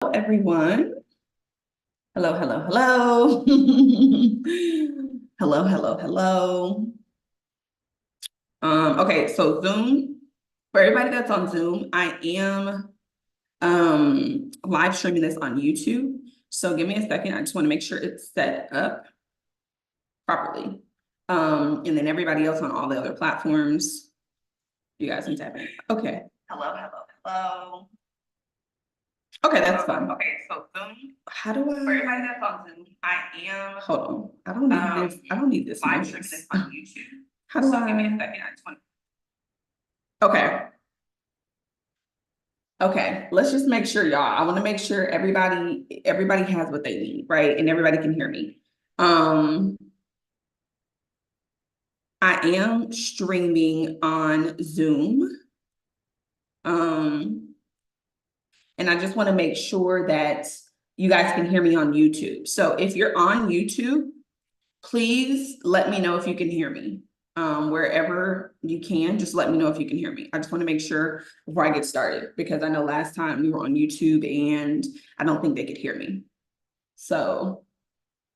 Everyone. Hello, hello, hello. Hello, hello, hello. Okay, so Zoom, for everybody that's on Zoom, I am live streaming this on YouTube. So give me a second. I just want to make sure it's set up properly. And then everybody else on all the other platforms, you guys can tap in. Okay. Hello, hello, hello. Okay, that's fine. Okay, so Zoom. How do I? For everybody that's on Zoom, I am. Hold on. I don't need this. I don't need this. Live streaming this on YouTube. How do I? Give me a second. I just want. Okay. Okay. Let's just make sure, y'all. I want to make sure everybody has what they need, right? And everybody can hear me. I am streaming on Zoom. And I just want to make sure that you guys can hear me on YouTube. So if you're on YouTube, please let me know if you can hear me. Wherever you can, just let me know if you can hear me. I just want to make sure before I get started, because I know last time we were on YouTube and I don't think they could hear me. So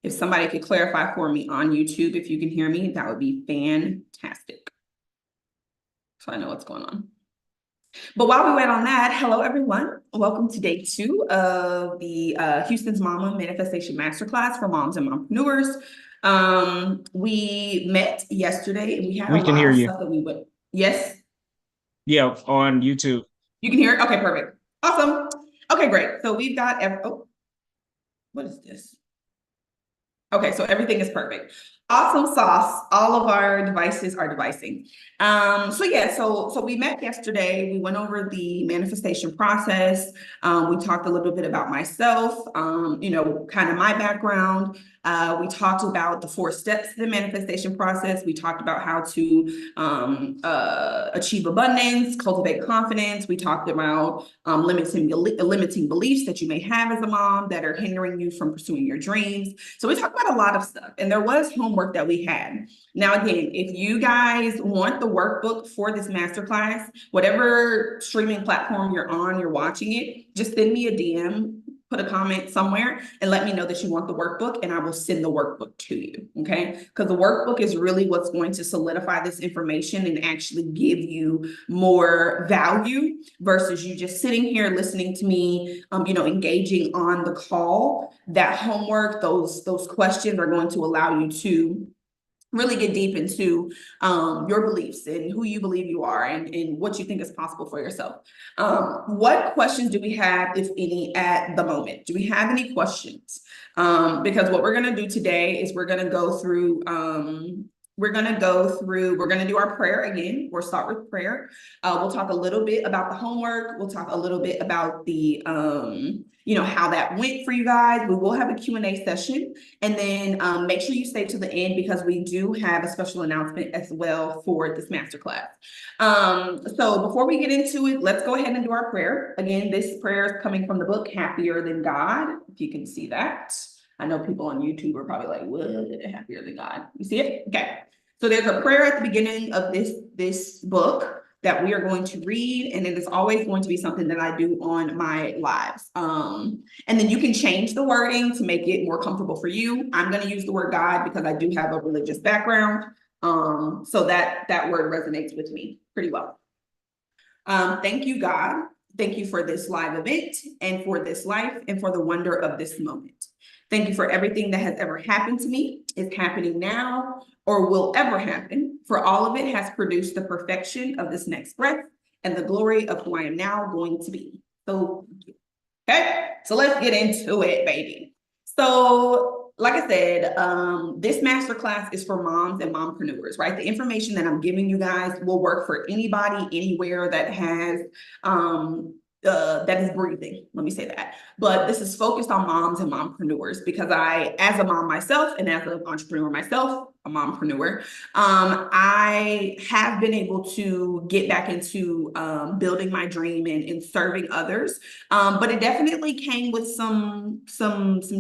if somebody could clarify for me on YouTube, if you can hear me, that would be fantastic. So I know what's going on. But while we wait on that, hello, everyone. Welcome to day 2 of the Houston's Mama Manifestation Masterclass for moms and mompreneurs. We met yesterday and we had a lot of stuff that we would. Yes? Yeah, on YouTube. You can hear it? Okay, perfect. Awesome. Okay, great. So we've got, what is this? Okay, so everything is perfect. Awesome sauce. All of our devices are devicing. So we met yesterday. We went over the manifestation process. We talked a little bit about myself, kind of my background. We talked about the 4 steps of the manifestation process. We talked about how to achieve abundance, cultivate confidence. We talked about limiting beliefs that you may have as a mom that are hindering you from pursuing your dreams. So we talked about a lot of stuff, and there was homework that we had. Now, again, if you guys want the workbook for this masterclass, whatever streaming platform you're on, you're watching it, just send me a DM, put a comment somewhere and let me know that you want the workbook, and I will send the workbook to you, okay? Because the workbook is really what's going to solidify this information and actually give you more value versus you just sitting here listening to me, engaging on the call. That homework, those questions are going to allow you to really get deep into your beliefs and who you believe you are and what you think is possible for yourself. What questions do we have, if any, at the moment? Do we have any questions? Because what we're going to do today is we're going to go through we're going to do our prayer again. We'll start with prayer. We'll talk a little bit about the homework. We'll talk a little bit about the, how that went for you guys. We will have a Q&A session. And then make sure you stay to the end because we do have a special announcement as well for this masterclass. So before we get into it, let's go ahead and do our prayer. Again, this prayer is coming from the book Happier Than God, if you can see that. I know people on YouTube are probably like, what? Happier Than God. You see it? Okay. So there's a prayer at the beginning of this book that we are going to read, and it is always going to be something that I do on my lives. And then you can change the wording to make it more comfortable for you. I'm going to use the word God because I do have a religious background. So that word resonates with me pretty well. Thank you, God. Thank you for this live event and for this life and for the wonder of this moment. Thank you for everything that has ever happened to me, is happening now, or will ever happen. For all of it has produced the perfection of this next breath and the glory of who I am now going to be. So, okay, so let's get into it, baby. So, like I said, this masterclass is for moms and mompreneurs, right? The information that I'm giving you guys will work for anybody, anywhere that has that is breathing. Let me say that. But this is focused on moms and mompreneurs because I, as a mom myself and as an entrepreneur myself, a mompreneur. I have been able to get back into building my dream and serving others, but it definitely came with some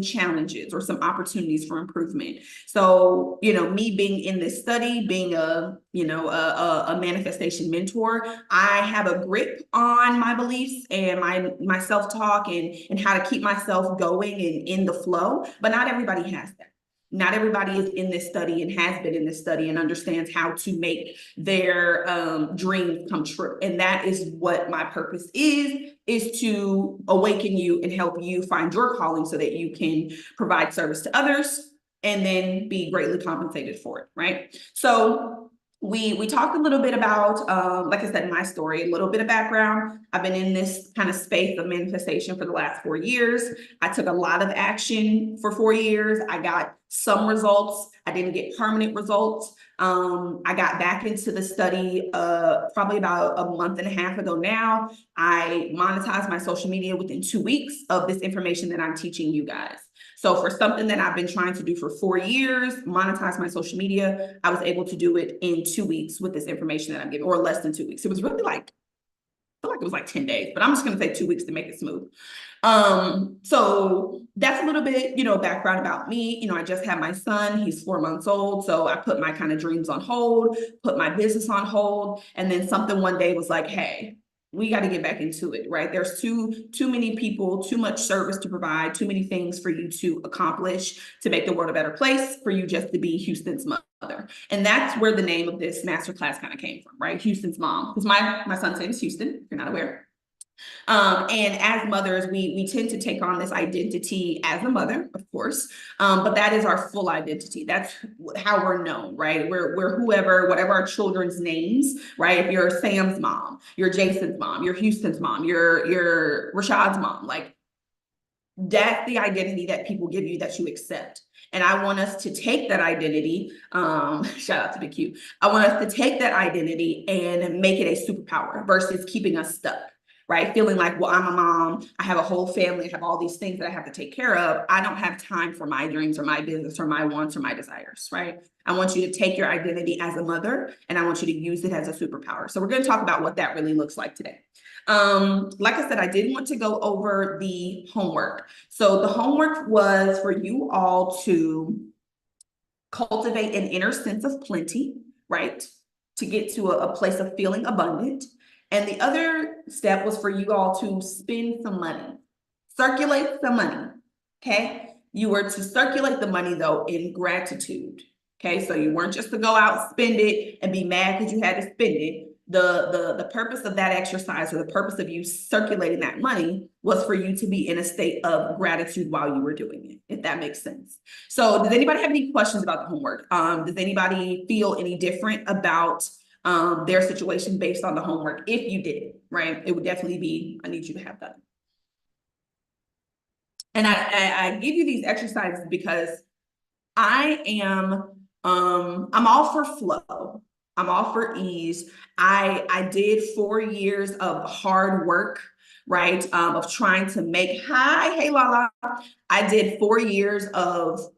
challenges or some opportunities for improvement. So, me being in this study, being a manifestation mentor, I have a grip on my beliefs and my self-talk and how to keep myself going and in the flow, but not everybody has that. Not everybody is in this study and has been in this study and understands how to make their dreams come true. And that is what my purpose is to awaken you and help you find your calling so that you can provide service to others and then be greatly compensated for it, right? So we talked a little bit about, like I said, my story, a little bit of background. I've been in this kind of space of manifestation for the last 4 years. I took a lot of action for 4 years. I got some results. I didn't get permanent results. I got back into the study probably about a month and a half ago now. I monetized my social media within 2 weeks of this information that I'm teaching you guys. So for something that I've been trying to do for 4 years, monetize my social media, I was able to do it in 2 weeks with this information that I'm giving, or less than 2 weeks. It was really like, I feel like it was like 10 days, but I'm just going to say 2 weeks to make it smooth. So that's a little bit, background about me. I just had my son, he's 4 months old. So I put my kind of dreams on hold, put my business on hold. And then something one day was like, hey, we got to get back into it, right? There's too many people, too much service to provide, too many things for you to accomplish to make the world a better place for you just to be Houston's mother. And that's where the name of this masterclass kind of came from, right? Houston's mom, because my son's name is Houston, if you're not aware. And as mothers, we tend to take on this identity as a mother, of course, but that is our full identity. That's how we're known, right? We're whoever, whatever our children's names, right? If you're Sam's mom, you're Jason's mom, you're Houston's mom, you're Rashad's mom, like that's the identity that people give you that you accept. And I want us to take that identity, shout out to Big Q. I want us to take that identity and make it a superpower versus keeping us stuck. Right? Feeling like, well, I'm a mom, I have a whole family, I have all these things that I have to take care of. I don't have time for my dreams or my business or my wants or my desires, right? I want you to take your identity as a mother and I want you to use it as a superpower. So we're going to talk about what that really looks like today. Like I said, I did want to go over the homework. So the homework was for you all to cultivate an inner sense of plenty, right? To get to a place of feeling abundant. And the other step was for you all to spend some money, circulate some money, okay? You were to circulate the money though in gratitude, okay? So you weren't just to go out, spend it and be mad because you had to spend it. The purpose of that exercise or the purpose of you circulating that money was for you to be in a state of gratitude while you were doing it, if that makes sense. So does anybody have any questions about the homework? Does anybody feel any different about their situation based on the homework? If you did it, right? It would definitely be, I need you to have done. And I give you these exercises because I'm all for flow. I'm all for ease. I did 4 years of hard work, right? Of trying to make, hey Lala. I did 4 years of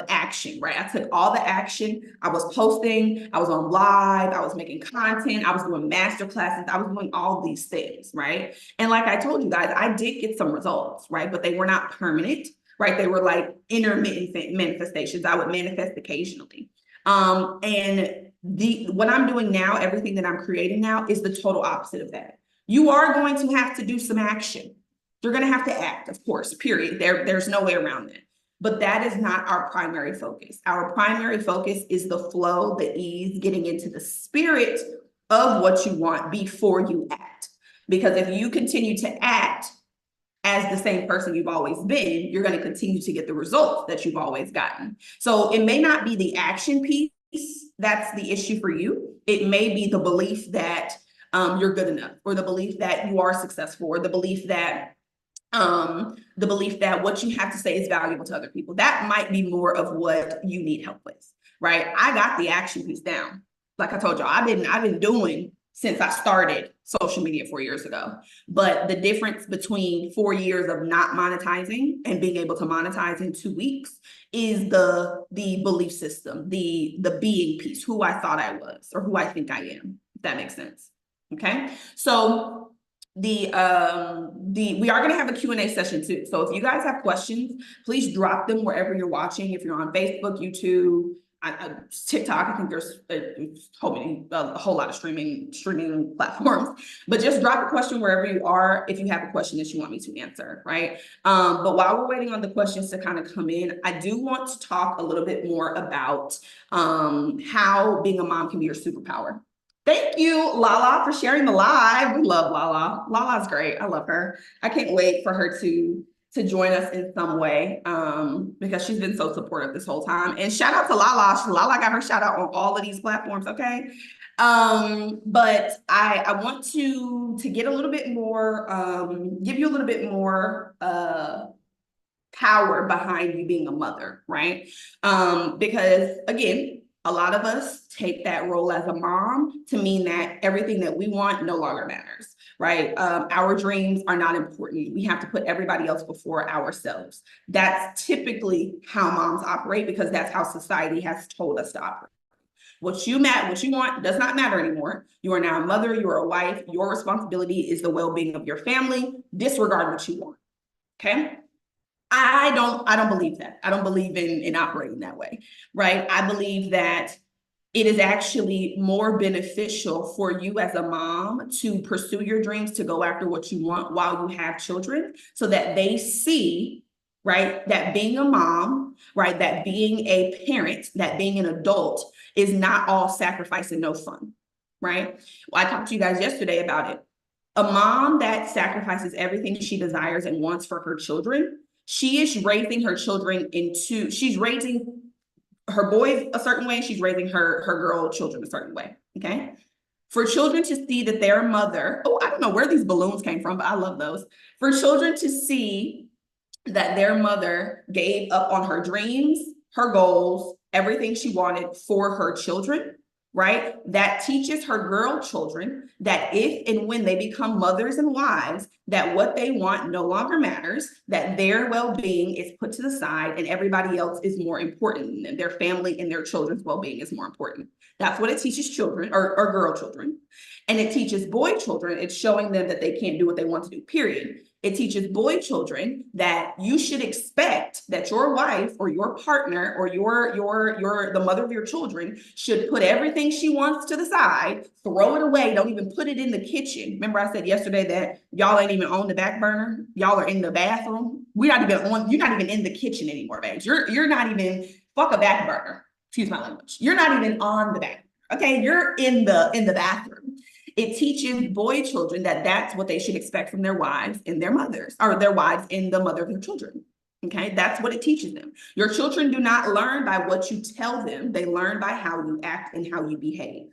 action, right? I took all the action. I was posting, I was on live, I was making content, I was doing master classes, I was doing all these things, right? And like I told you guys, I did get some results, right? But they were not permanent, right? They were like intermittent manifestations. I would manifest occasionally. And what I'm doing now, everything that I'm creating now is the total opposite of that. You are going to have to do some action. You're going to have to act, of course, period. There's no way around that. But that is not our primary focus. Our primary focus is the flow, the ease, getting into the spirit of what you want before you act. Because if you continue to act as the same person you've always been, you're going to continue to get the results that you've always gotten. So it may not be the action piece that's the issue for you. It may be the belief that you're good enough, or the belief that you are successful, or the belief that what you have to say is valuable to other people. That might be more of what you need help with, right? I got the action piece down. Like I told y'all, I've been doing since I started social media 4 years ago. But the difference between 4 years of not monetizing and being able to monetize in 2 weeks is the belief system, the being piece, who I thought I was or who I think I am, if that makes sense. Okay. So we are going to have a Q&A session too. So if you guys have questions, please drop them wherever you're watching. If you're on Facebook, YouTube, TikTok, I think there's a whole lot of streaming platforms, but just drop a question wherever you are if you have a question that you want me to answer, right? But while we're waiting on the questions to kind of come in, I do want to talk a little bit more about how being a mom can be your superpower. Thank you, Lala, for sharing the live. We love Lala. Lala's great. I love her. I can't wait for her to join us in some way because she's been so supportive this whole time. And shout out to Lala. Lala got her shout out on all of these platforms, okay? But I want to get a little bit more, give you a little bit more power behind you being a mother, right? Because again, a lot of us take that role as a mom to mean that everything that we want no longer matters, right? Our dreams are not important. We have to put everybody else before ourselves. That's typically how moms operate because that's how society has told us to operate. What you want does not matter anymore. You are now a mother, you're a wife. Your responsibility is the well-being of your family. Disregard what you want, okay? I don't believe that. I don't believe in operating that way, right? I believe that it is actually more beneficial for you as a mom to pursue your dreams, to go after what you want while you have children, so that they see, right, that being a mom, right, that being a parent, that being an adult is not all sacrifice and no fun, right? Well, I talked to you guys yesterday about it. A mom that sacrifices everything she desires and wants for her children, she is raising her children she's raising her boys a certain way, she's raising her girl children a certain way, okay? For children to see that their mother, oh, I don't know where these balloons came from, but I love those. For children to see that their mother gave up on her dreams, her goals, everything she wanted for her children, right? That teaches her girl children that if and when they become mothers and wives, that what they want no longer matters, that their well-being is put to the side and everybody else is more important, and their family and their children's well-being is more important. That's what it teaches children or girl children. And it teaches boy children, it's showing them that they can't do what they want to do, period. It teaches boy children that you should expect that your wife or your partner or the mother of your children should put everything she wants to the side, throw it away, don't even put it in the kitchen. Remember I said yesterday that y'all ain't even on the back burner. Y'all are in the bathroom. You're not even in the kitchen anymore, babes. You're not even, fuck a back burner. Excuse my language. You're not even on the back. Okay, you're in the bathroom. It teaches boy children that that's what they should expect from their wives and their mothers, or their wives and the mother of their children. Okay, that's what it teaches them. Your children do not learn by what you tell them. They learn by how you act and how you behave.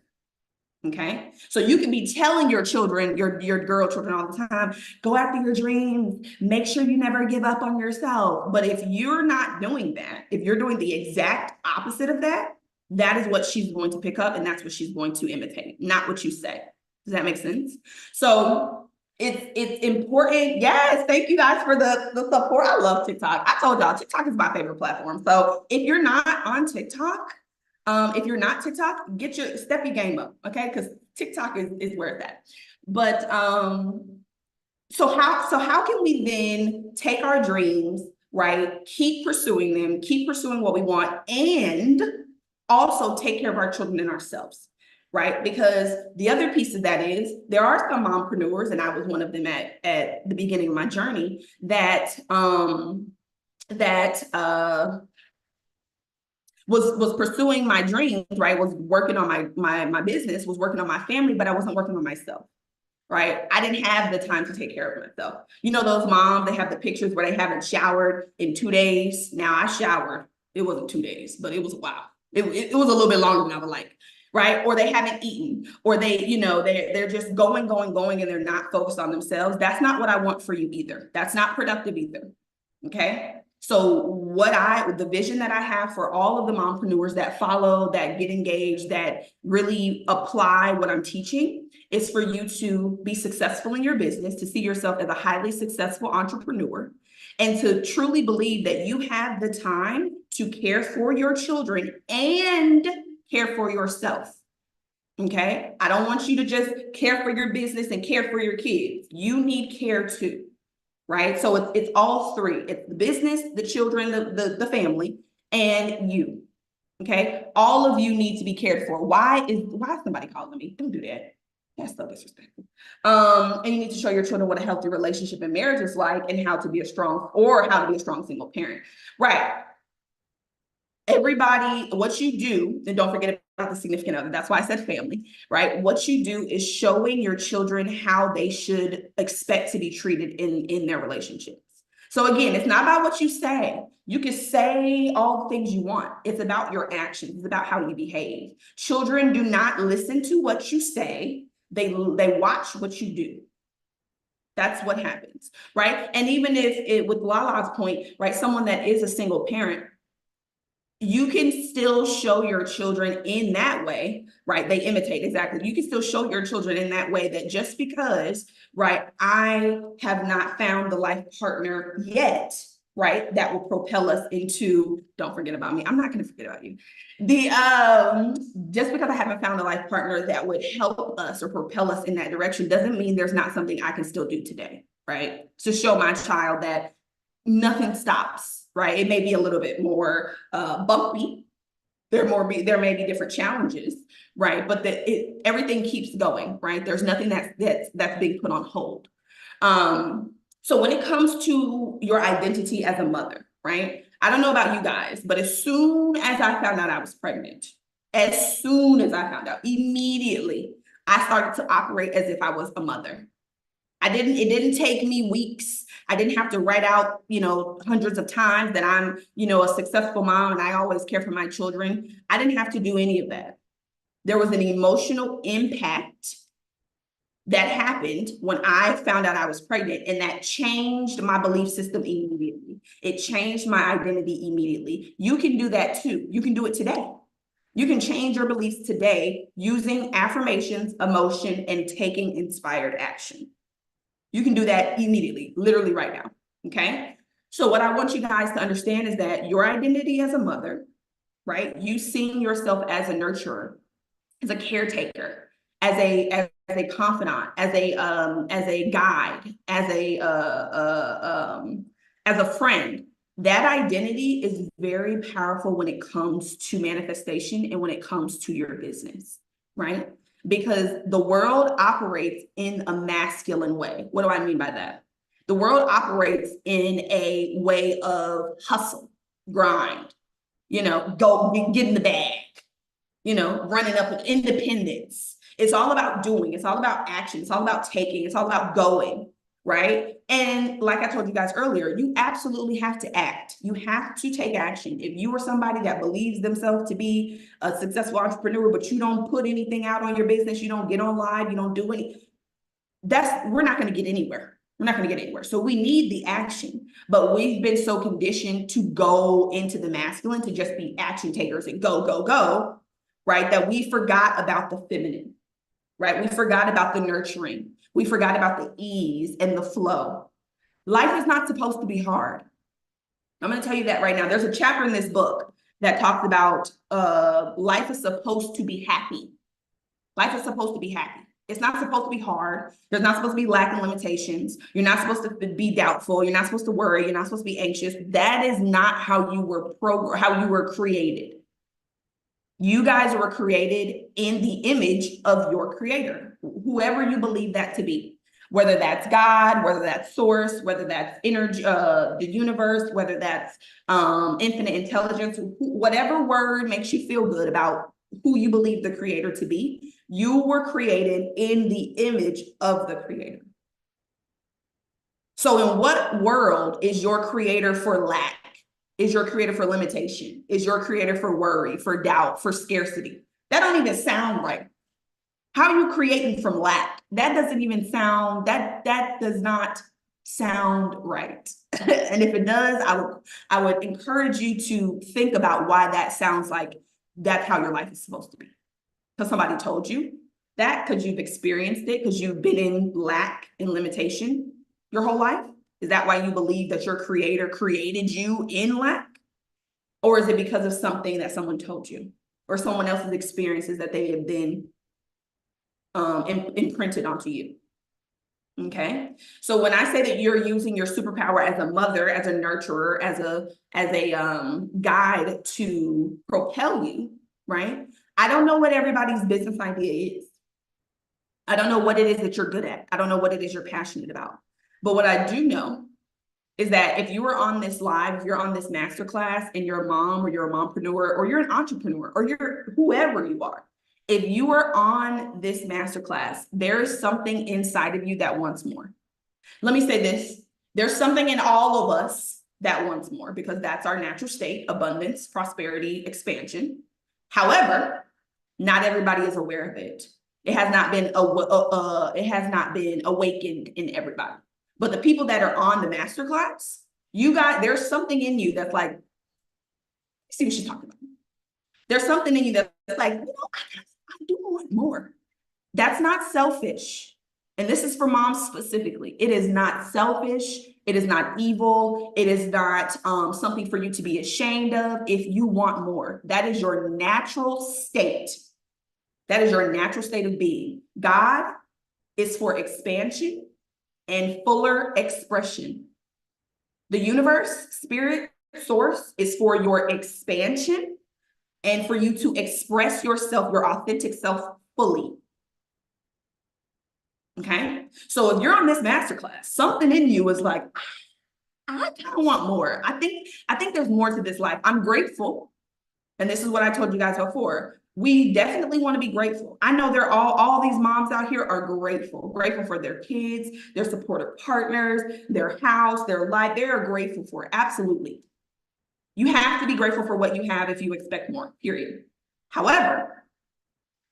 Okay, so you can be telling your children, your girl children all the time, go after your dreams, make sure you never give up on yourself. But if you're not doing that, if you're doing the exact opposite of that, that is what she's going to pick up and that's what she's going to imitate, not what you say. Does that make sense? So it's important. Yes, thank you guys for the support. I love TikTok. I told y'all TikTok is my favorite platform. So if you're not on TikTok, step your game up, okay? Because TikTok is where it's at. But so how can we then take our dreams, right? Keep pursuing them, keep pursuing what we want, and also take care of our children and ourselves, right? Because the other piece of that is there are some mompreneurs, and I was one of them at the beginning of my journey, that was pursuing my dreams, right? Was working on my business, was working on my family, but I wasn't working on myself, right? I didn't have the time to take care of myself. You know, those moms, they have the pictures where they haven't showered in 2 days. Now I showered. It wasn't 2 days, but it was a while. It was a little bit longer than I would like. Right? Or they haven't eaten, or they're just going, and they're not focused on themselves. That's not what I want for you either. That's not productive either. Okay. So the vision that I have for all of the mompreneurs that follow, that get engaged, that really apply what I'm teaching is for you to be successful in your business, to see yourself as a highly successful entrepreneur, and to truly believe that you have the time to care for your children and care for yourself. Okay? I don't want you to just care for your business and care for your kids. You need care too. Right? So it's all three. It's the business, the children, the family, and you. Okay? All of you need to be cared for. Why is somebody calling me? Don't do that. That's so disrespectful. And you need to show your children what a healthy relationship and marriage is like and how to be a strong single parent. Right. Everybody, what you do, and don't forget about the significant other, that's why I said family, right? What you do is showing your children how they should expect to be treated in their relationships. So again, it's not about what you say. You can say all the things you want. It's about your actions. It's about how you behave. Children do not listen to what you say. They watch what you do. That's what happens, right? And even if with Lala's point, right, someone that is a single parent, you can still show your children in that way, right? They imitate, exactly. You can still show your children in that way that just because, right, I have not found the life partner yet, right, that will propel us into, don't forget about me. I'm not going to forget about you. Just because I haven't found a life partner that would help us or propel us in that direction doesn't mean there's not something I can still do today, right? To show my child that nothing stops. Right, it may be a little bit more bumpy. There may be different challenges, right? But everything keeps going, right? There's nothing that's being put on hold. So when it comes to your identity as a mother, right? I don't know about you guys, but as soon as I found out I was pregnant, immediately I started to operate as if I was a mother. It didn't take me weeks. I didn't have to write out, hundreds of times that I'm, a successful mom and I always care for my children. I didn't have to do any of that. There was an emotional impact that happened when I found out I was pregnant, and that changed my belief system immediately. It changed my identity immediately. You can do that too. You can do it today. You can change your beliefs today using affirmations, emotion, and taking inspired action. You can do that immediately, literally right now, okay? So what I want you guys to understand is that your identity as a mother, right? You seeing yourself as a nurturer, as a caretaker, as a confidant, as a guide, as a friend. That identity is very powerful when it comes to manifestation and when it comes to your business, right? Because the world operates in a masculine way. What do I mean by that? The world operates in a way of hustle, grind, go get in the bag, running up with independence. It's all about doing. It's all about action. It's all about taking. It's all about going, right? And like I told you guys earlier, you absolutely have to act. You have to take action. If you are somebody that believes themselves to be a successful entrepreneur, but you don't put anything out on your business, you don't get on live, you don't do anything, we're not going to get anywhere. We're not going to get anywhere. So we need the action, but we've been so conditioned to go into the masculine, to just be action takers and go, go, go, right? That we forgot about the feminine, right? We forgot about the nurturing. We forgot about the ease and the flow. Life is not supposed to be hard. I'm going to tell you that right now. There's a chapter in this book that talks about life is supposed to be happy. Life is supposed to be happy. It's not supposed to be hard. There's not supposed to be lack and limitations. You're not supposed to be doubtful. You're not supposed to worry. You're not supposed to be anxious. That is not how you were how you were created. You guys were created in the image of your creator, whoever you believe that to be, whether that's God, whether that's source, whether that's energy, the universe, whether that's infinite intelligence, whatever word makes you feel good about who you believe the creator to be. You were created in the image of the creator. So in what world is your creator for lack? Is your creator for limitation? Is your creator for worry, for doubt, for scarcity? That don't even sound right. How are you creating from lack? That doesn't even sound, that does not sound right? And if it does, I would encourage you to think about why that sounds like that's how your life is supposed to be. Because somebody told you that, because you've experienced it, because you've been in lack and limitation your whole life? Is that why you believe that your creator created you in lack? Or is it because of something that someone told you or someone else's experiences that they have then imprinted onto you? Okay. So when I say that you're using your superpower as a mother, as a nurturer, as a guide to propel you, right? I don't know what everybody's business idea is. I don't know what it is that you're good at. I don't know what it is you're passionate about. But what I do know is that if you are on this live, if you're on this masterclass and you're a mom or you're a mompreneur or you're an entrepreneur or you're whoever you are, if you are on this masterclass, there is something inside of you that wants more. Let me say this. There's something in all of us that wants more because that's our natural state: abundance, prosperity, expansion. However, not everybody is aware of it. It has not been awakened in everybody. But the people that are on the masterclass, there's something in you that's like, see what she's talking about. There's something in you that's like, I do want more. That's not selfish. And this is for moms specifically. It is not selfish. It is not evil. It is not something for you to be ashamed of. If you want more, that is your natural state. That is your natural state of being. God is for expansion and fuller expression. The universe, spirit, source is for your expansion and for you to express yourself, your authentic self, fully. Okay? So if you're on this masterclass, something in you is like, I kind of want more. I think there's more to this life. I'm grateful. And this is what I told you guys before. We definitely want to be grateful. I know they're all these moms out here are grateful for their kids, their supportive partners, their house, their life. They are grateful for it. Absolutely. You have to be grateful for what you have if you expect more, period. However,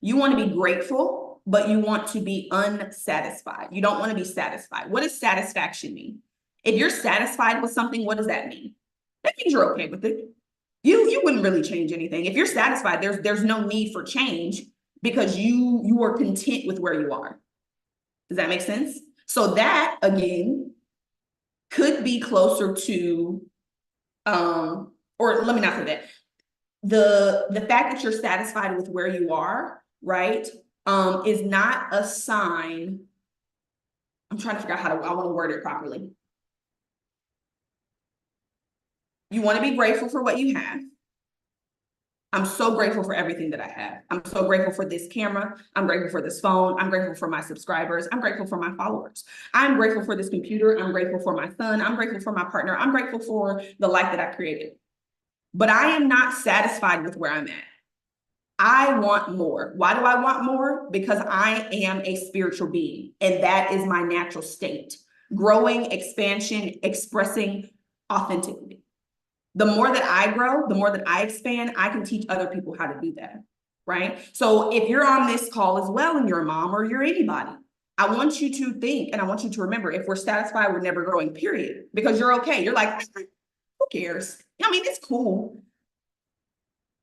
you want to be grateful, but you want to be unsatisfied. You don't want to be satisfied. What does satisfaction mean? If you're satisfied with something, what does that mean? That means you're okay with it. You wouldn't really change anything. If you're satisfied, there's no need for change because you are content with where you are. Does that make sense? So that, again, could be closer to, or let me not say that. The fact that you're satisfied with where you are, right, is not a sign. I'm trying to figure out I want to word it properly. You want to be grateful for what you have. I'm so grateful for everything that I have. I'm so grateful for this camera. I'm grateful for this phone. I'm grateful for my subscribers. I'm grateful for my followers. I'm grateful for this computer. I'm grateful for my son. I'm grateful for my partner. I'm grateful for the life that I created. But I am not satisfied with where I'm at. I want more. Why do I want more? Because I am a spiritual being, and that is my natural state. Growing, expansion, expressing authentically. The more that I grow, the more that I expand, I can teach other people how to do that, right? So if you're on this call as well and you're a mom or you're anybody, I want you to think and I want you to remember, if we're satisfied, we're never growing, period. Because you're okay. You're like, who cares? I mean, it's cool.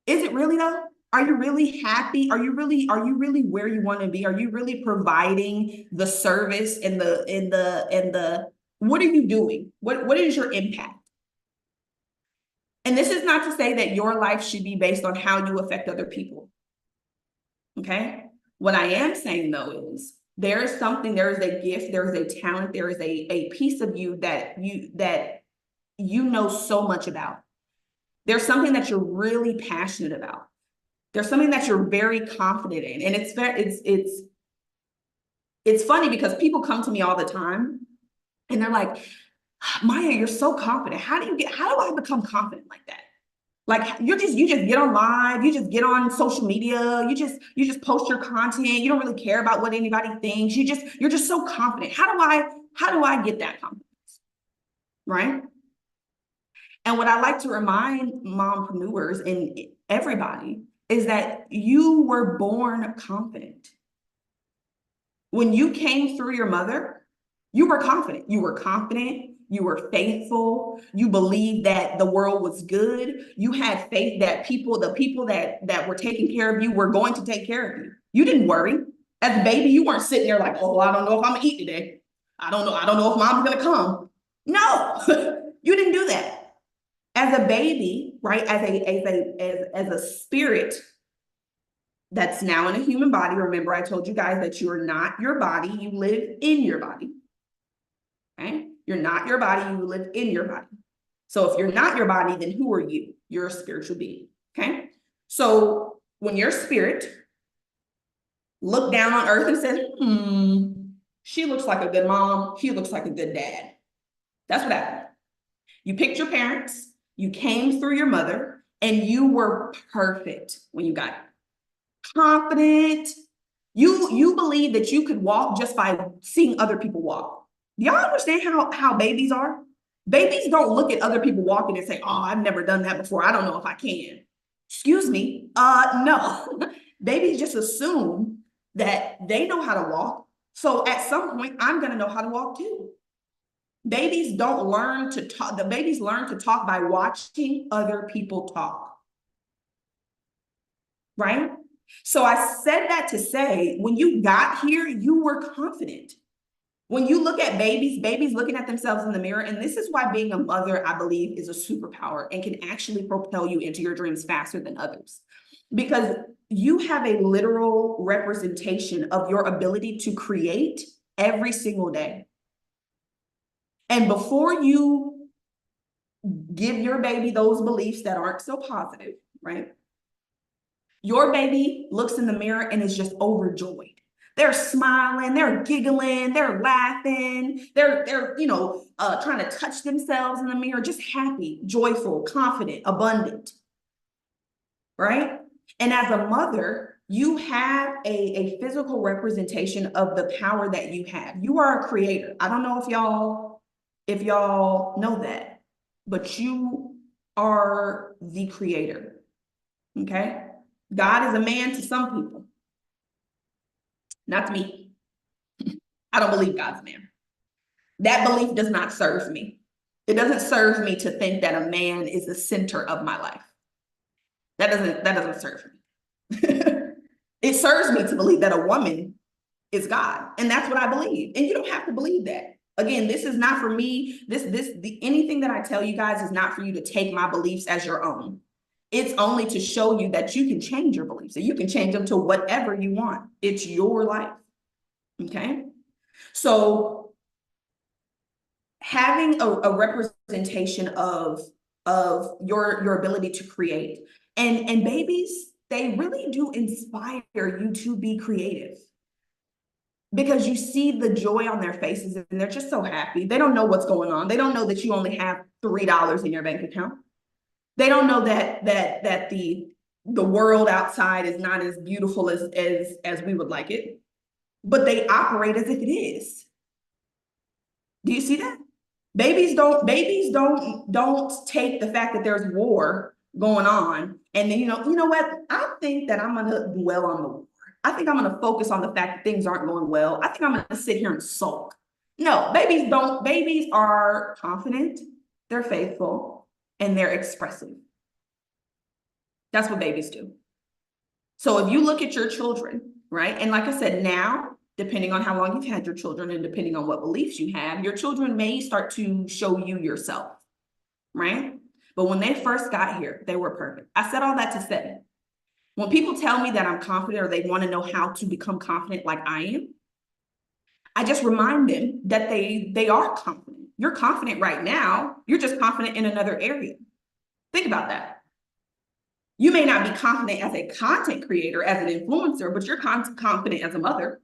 Is it really though? Are you really happy? Are you really where you want to be? Are you really providing the service and what are you doing? What is your impact? And this is not to say that your life should be based on how you affect other people. Okay? What I am saying though is there is a gift, there is a talent, there is a piece of you that you know so much about. There's something that you're really passionate about. There's something that you're very confident in. And it's funny because people come to me all the time and they're like, Maya, you're so confident. How do I become confident like that? Like you just get on live, you just get on social media, you just post your content, you don't really care about what anybody thinks. You're just so confident. How do I get that confidence? Right? And what I like to remind mompreneurs and everybody is that you were born confident. When you came through your mother, You were confident. You were confident. You were faithful. You believed that the world was good. You had faith that the people that were taking care of you were going to take care of you. You didn't worry. As a baby, you weren't sitting there like, oh, I don't know if I'm gonna eat today. I don't know. I don't know if mom's gonna come. No, you didn't do that. As a baby, right? As a spirit that's now in a human body. Remember, I told you guys that you are not your body. You live in your body. Okay? You're not your body, you live in your body. So if you're not your body, then who are you? You're a spiritual being. Okay? So when your spirit looked down on earth and said, she looks like a good mom, he looks like a good dad. That's what happened. You picked your parents, you came through your mother, and you were perfect when you got confident. You believe that you could walk just by seeing other people walk. Do y'all understand how babies are? Babies don't look at other people walking and say, oh, I've never done that before. I don't know if I can. Excuse me. No. Babies just assume that they know how to walk. So at some point, I'm going to know how to walk too. Babies don't learn to talk. The babies learn to talk by watching other people talk. Right? So I said that to say, when you got here, you were confident. When you look at babies looking at themselves in the mirror, and this is why being a mother, I believe, is a superpower and can actually propel you into your dreams faster than others. Because you have a literal representation of your ability to create every single day. And before you give your baby those beliefs that aren't so positive, right? Your baby looks in the mirror and is just overjoyed. They're smiling, they're giggling, they're laughing, they're trying to touch themselves in the mirror, just happy, joyful, confident, abundant, right? And as a mother, you have a physical representation of the power that you have. You are a creator. I don't know if y'all know that, but you are the creator, okay? God is a man to some people. Not to me. I don't believe God's a man. That belief does not serve me. It doesn't serve me to think that a man is the center of my life. That doesn't serve me. It serves me to believe that a woman is God. And that's what I believe. And you don't have to believe that. Again, this is not for me. Anything that I tell you guys is not for you to take my beliefs as your own. It's only to show you that you can change your beliefs, that you can change them to whatever you want. It's your life. Okay? So having a representation of your ability to create, and babies, they really do inspire you to be creative, because you see the joy on their faces and they're just so happy. They don't know what's going on. They don't know that you only have $3 in your bank account. They don't know that the world outside is not as beautiful as we would like it, but they operate as if it is. Do you see that? Babies don't take the fact that there's war going on and then you know what? I think that I'm gonna dwell on the war. I think I'm gonna focus on the fact that things aren't going well. I think I'm gonna sit here and sulk. No, babies don't. Babies are confident, they're faithful, and they're expressive. That's what babies do. So if you look at your children, right? And like I said, now, depending on how long you've had your children and depending on what beliefs you have, your children may start to show you yourself, right? But when they first got here, they were perfect. I said all that to say, when people tell me that I'm confident or they want to know how to become confident like I am, I just remind them that they are confident. You're confident right now. You're just confident in another area. Think about that. You may not be confident as a content creator, as an influencer, but you're confident as a mother.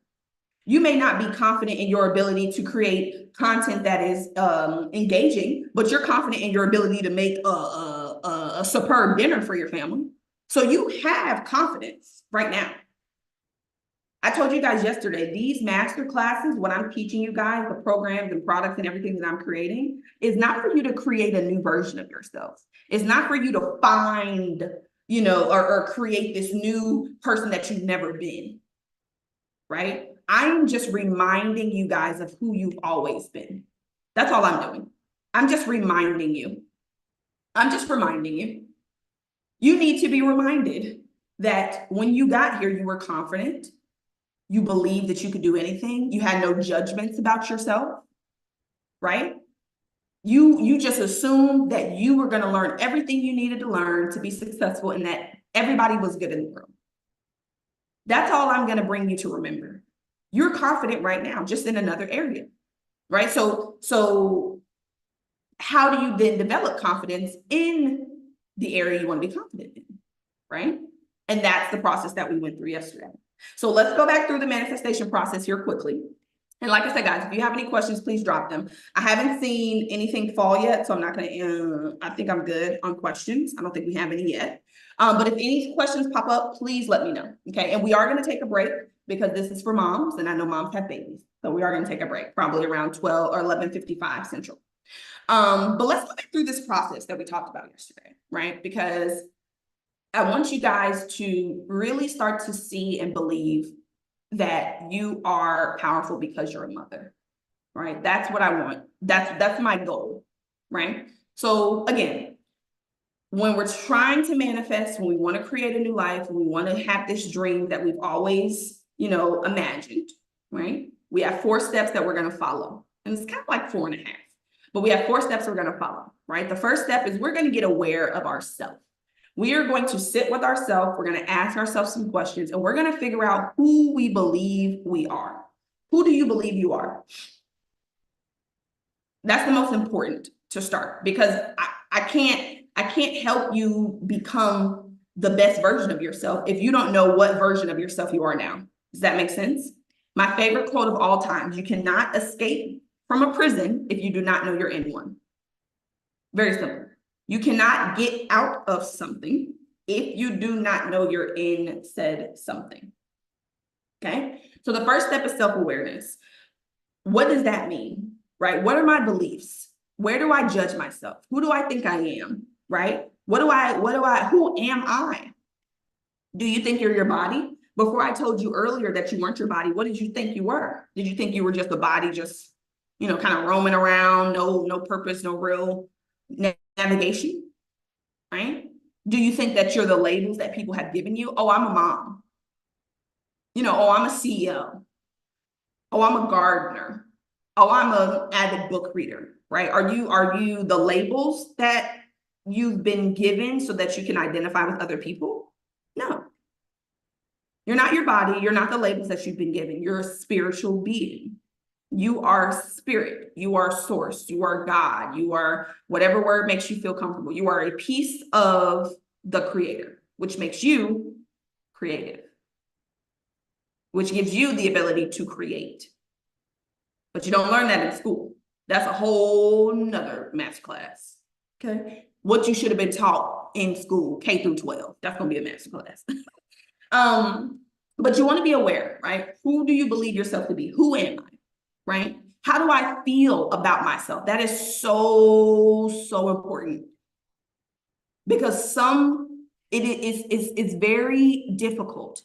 You may not be confident in your ability to create content that is engaging, but you're confident in your ability to make a superb dinner for your family. So you have confidence right now. I told you guys yesterday, these master classes, what I'm teaching you guys, the programs and products and everything that I'm creating, is not for you to create a new version of yourselves. It's not for you to find, or create this new person that you've never been, right? I'm just reminding you guys of who you've always been. That's all I'm doing. I'm just reminding you. I'm just reminding you. You need to be reminded that when you got here, you were confident. You believed that you could do anything. You had no judgments about yourself, right? You just assumed that you were going to learn everything you needed to learn to be successful and that everybody was good in the room. That's all I'm going to bring you to remember. You're confident right now, just in another area, right? So how do you then develop confidence in the area you want to be confident in, right? And that's the process that we went through yesterday. So let's go back through the manifestation process here quickly. And like I said, guys, if you have any questions, please drop them. I haven't seen anything fall yet, so I'm not going to, I think I'm good on questions. I don't think we have any yet. But if any questions pop up, please let me know. Okay. And we are going to take a break because this is for moms, and I know moms have babies. So we are going to take a break, probably around 12 or 11:55 Central. But let's go back through this process that we talked about yesterday, right? Because I want you guys to really start to see and believe that you are powerful because you're a mother, right? That's what I want. That's my goal, right? So again, when we're trying to manifest, when we want to create a new life, when we want to have this dream that we've always, imagined, right? We have 4 steps that we're going to follow. And it's kind of like 4.5, but we have 4 steps we're going to follow, right? The first step is we're going to get aware of ourselves. We are going to sit with ourselves. We're going to ask ourselves some questions, and we're going to figure out who we believe we are. Who do you believe you are? That's the most important to start, because I can't help you become the best version of yourself if you don't know what version of yourself you are now. Does that make sense? My favorite quote of all time: you cannot escape from a prison if you do not know you're in one. Very simple. You cannot get out of something if you do not know you're in said something. Okay. So the first step is self-awareness. What does that mean? Right? What are my beliefs? Where do I judge myself? Who do I think I am? Right? Who am I? Do you think you're your body? Before I told you earlier that you weren't your body, what did you think you were? Did you think you were just a body, just, kind of roaming around, no purpose, no real navigation, right? Do you think that you're the labels that people have given you? Oh, I'm a mom. Oh, I'm a CEO. Oh, I'm a gardener. Oh, I'm an avid book reader, right? Are you the labels that you've been given so that you can identify with other people? No. You're not your body. You're not the labels that you've been given. You're a spiritual being. You are spirit. You are source. You are God. You are whatever word makes you feel comfortable. You are a piece of the creator, which makes you creative, which gives you the ability to create. But you don't learn that in school. That's a whole nother masterclass. Okay. What you should have been taught in school, K through 12. That's going to be a masterclass. But you want to be aware, right? Who do you believe yourself to be? Who am I? Right? How do I feel about myself? That is so important, because it's very difficult,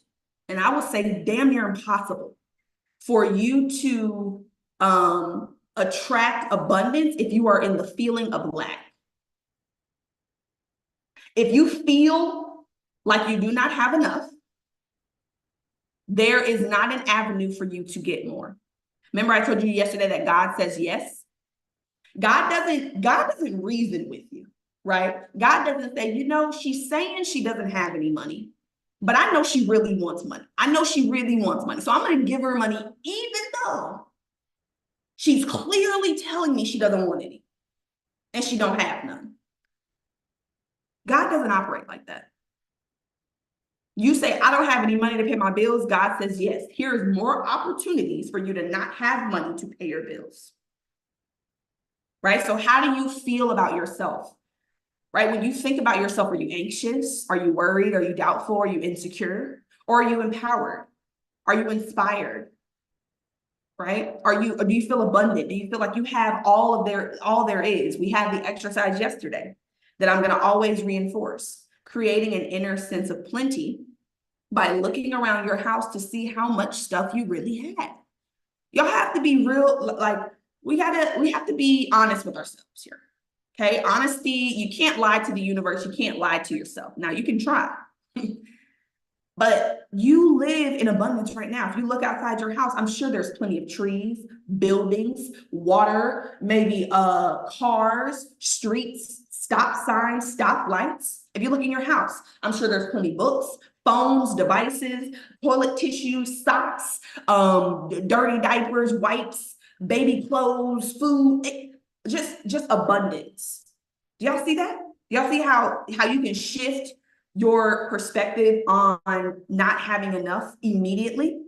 and I would say damn near impossible, for you to attract abundance if you are in the feeling of lack. If you feel like you do not have enough, there is not an avenue for you to get more. Remember, I told you yesterday that God says yes. God doesn't reason with you, right? God doesn't say, she's saying she doesn't have any money, but I know she really wants money. I know she really wants money. So I'm going to give her money, even though she's clearly telling me she doesn't want any and she don't have none. God doesn't operate like that. You say, I don't have any money to pay my bills. God says, yes, here's more opportunities for you to not have money to pay your bills. Right? So how do you feel about yourself? Right? When you think about yourself, are you anxious? Are you worried? Are you doubtful? Are you insecure? Or are you empowered? Are you inspired? Right? Do you feel abundant? Do you feel like you have all there is? We had the exercise yesterday that I'm going to always reinforce, creating an inner sense of plenty by looking around your house to see how much stuff you really had. Y'all have to be real, like we have to be honest with ourselves here. Okay, honesty, you can't lie to the universe, you can't lie to yourself. Now you can try. But you live in abundance right now. If you look outside your house, I'm sure there's plenty of trees, buildings, water, maybe cars, streets, stop signs, stop lights. If you look in your house, I'm sure there's plenty of books, phones, devices, toilet tissue, socks, dirty diapers, wipes, baby clothes, food, just abundance. Do y'all see that? Do y'all see how you can shift your perspective on not having enough immediately?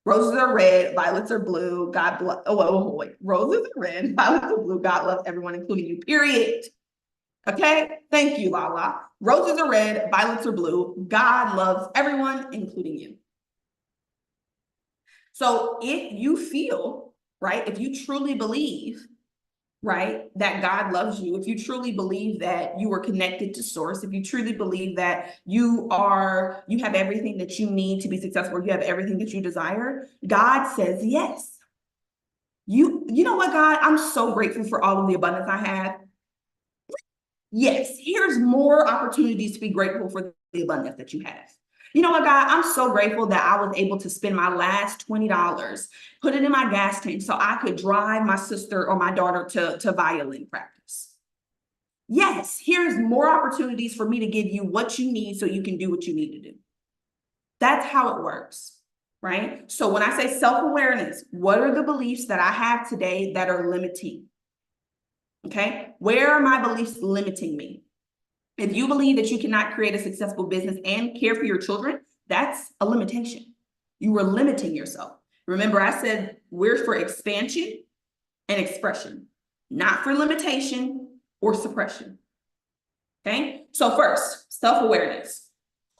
Roses are red, violets are blue. God bless. Oh, wait. Roses are red, violets are blue. God loves everyone, including you. Period. Okay. Thank you, Lala. Roses are red, violets are blue. God loves everyone, including you. So if you feel, right, if you truly believe, right, that God loves you, if you truly believe that you are connected to source, if you truly believe that you have everything that you need to be successful, you have everything that you desire, God says yes. You know what, God, I'm so grateful for all of the abundance I have. Yes, here's more opportunities to be grateful for the abundance that you have. You know what, God, I'm so grateful that I was able to spend my last $20, put it in my gas tank so I could drive my sister or my daughter to violin practice. Yes, here's more opportunities for me to give you what you need so you can do what you need to do. That's how it works, right? So when I say self-awareness, what are the beliefs that I have today that are limiting? Okay, where are my beliefs limiting me? If you believe that you cannot create a successful business and care for your children, that's a limitation. You were limiting yourself. Remember, I said we're for expansion and expression, not for limitation or suppression. Okay, so first, self-awareness.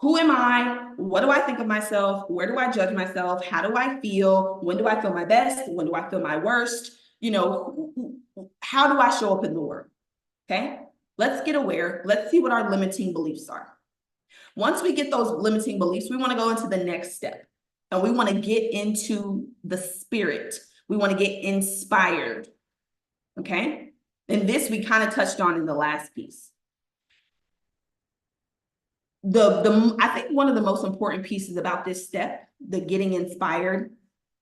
Who am I? What do I think of myself? Where do I judge myself? How do I feel? When do I feel my best? When do I feel my worst? You know, how do I show up in the world? Okay, let's get aware. Let's see what our limiting beliefs are. Once we get those limiting beliefs, we want to go into the next step. And we want to get into the spirit. We want to get inspired. Okay, and this we kind of touched on in the last piece. I think one of the most important pieces about this step, the getting inspired,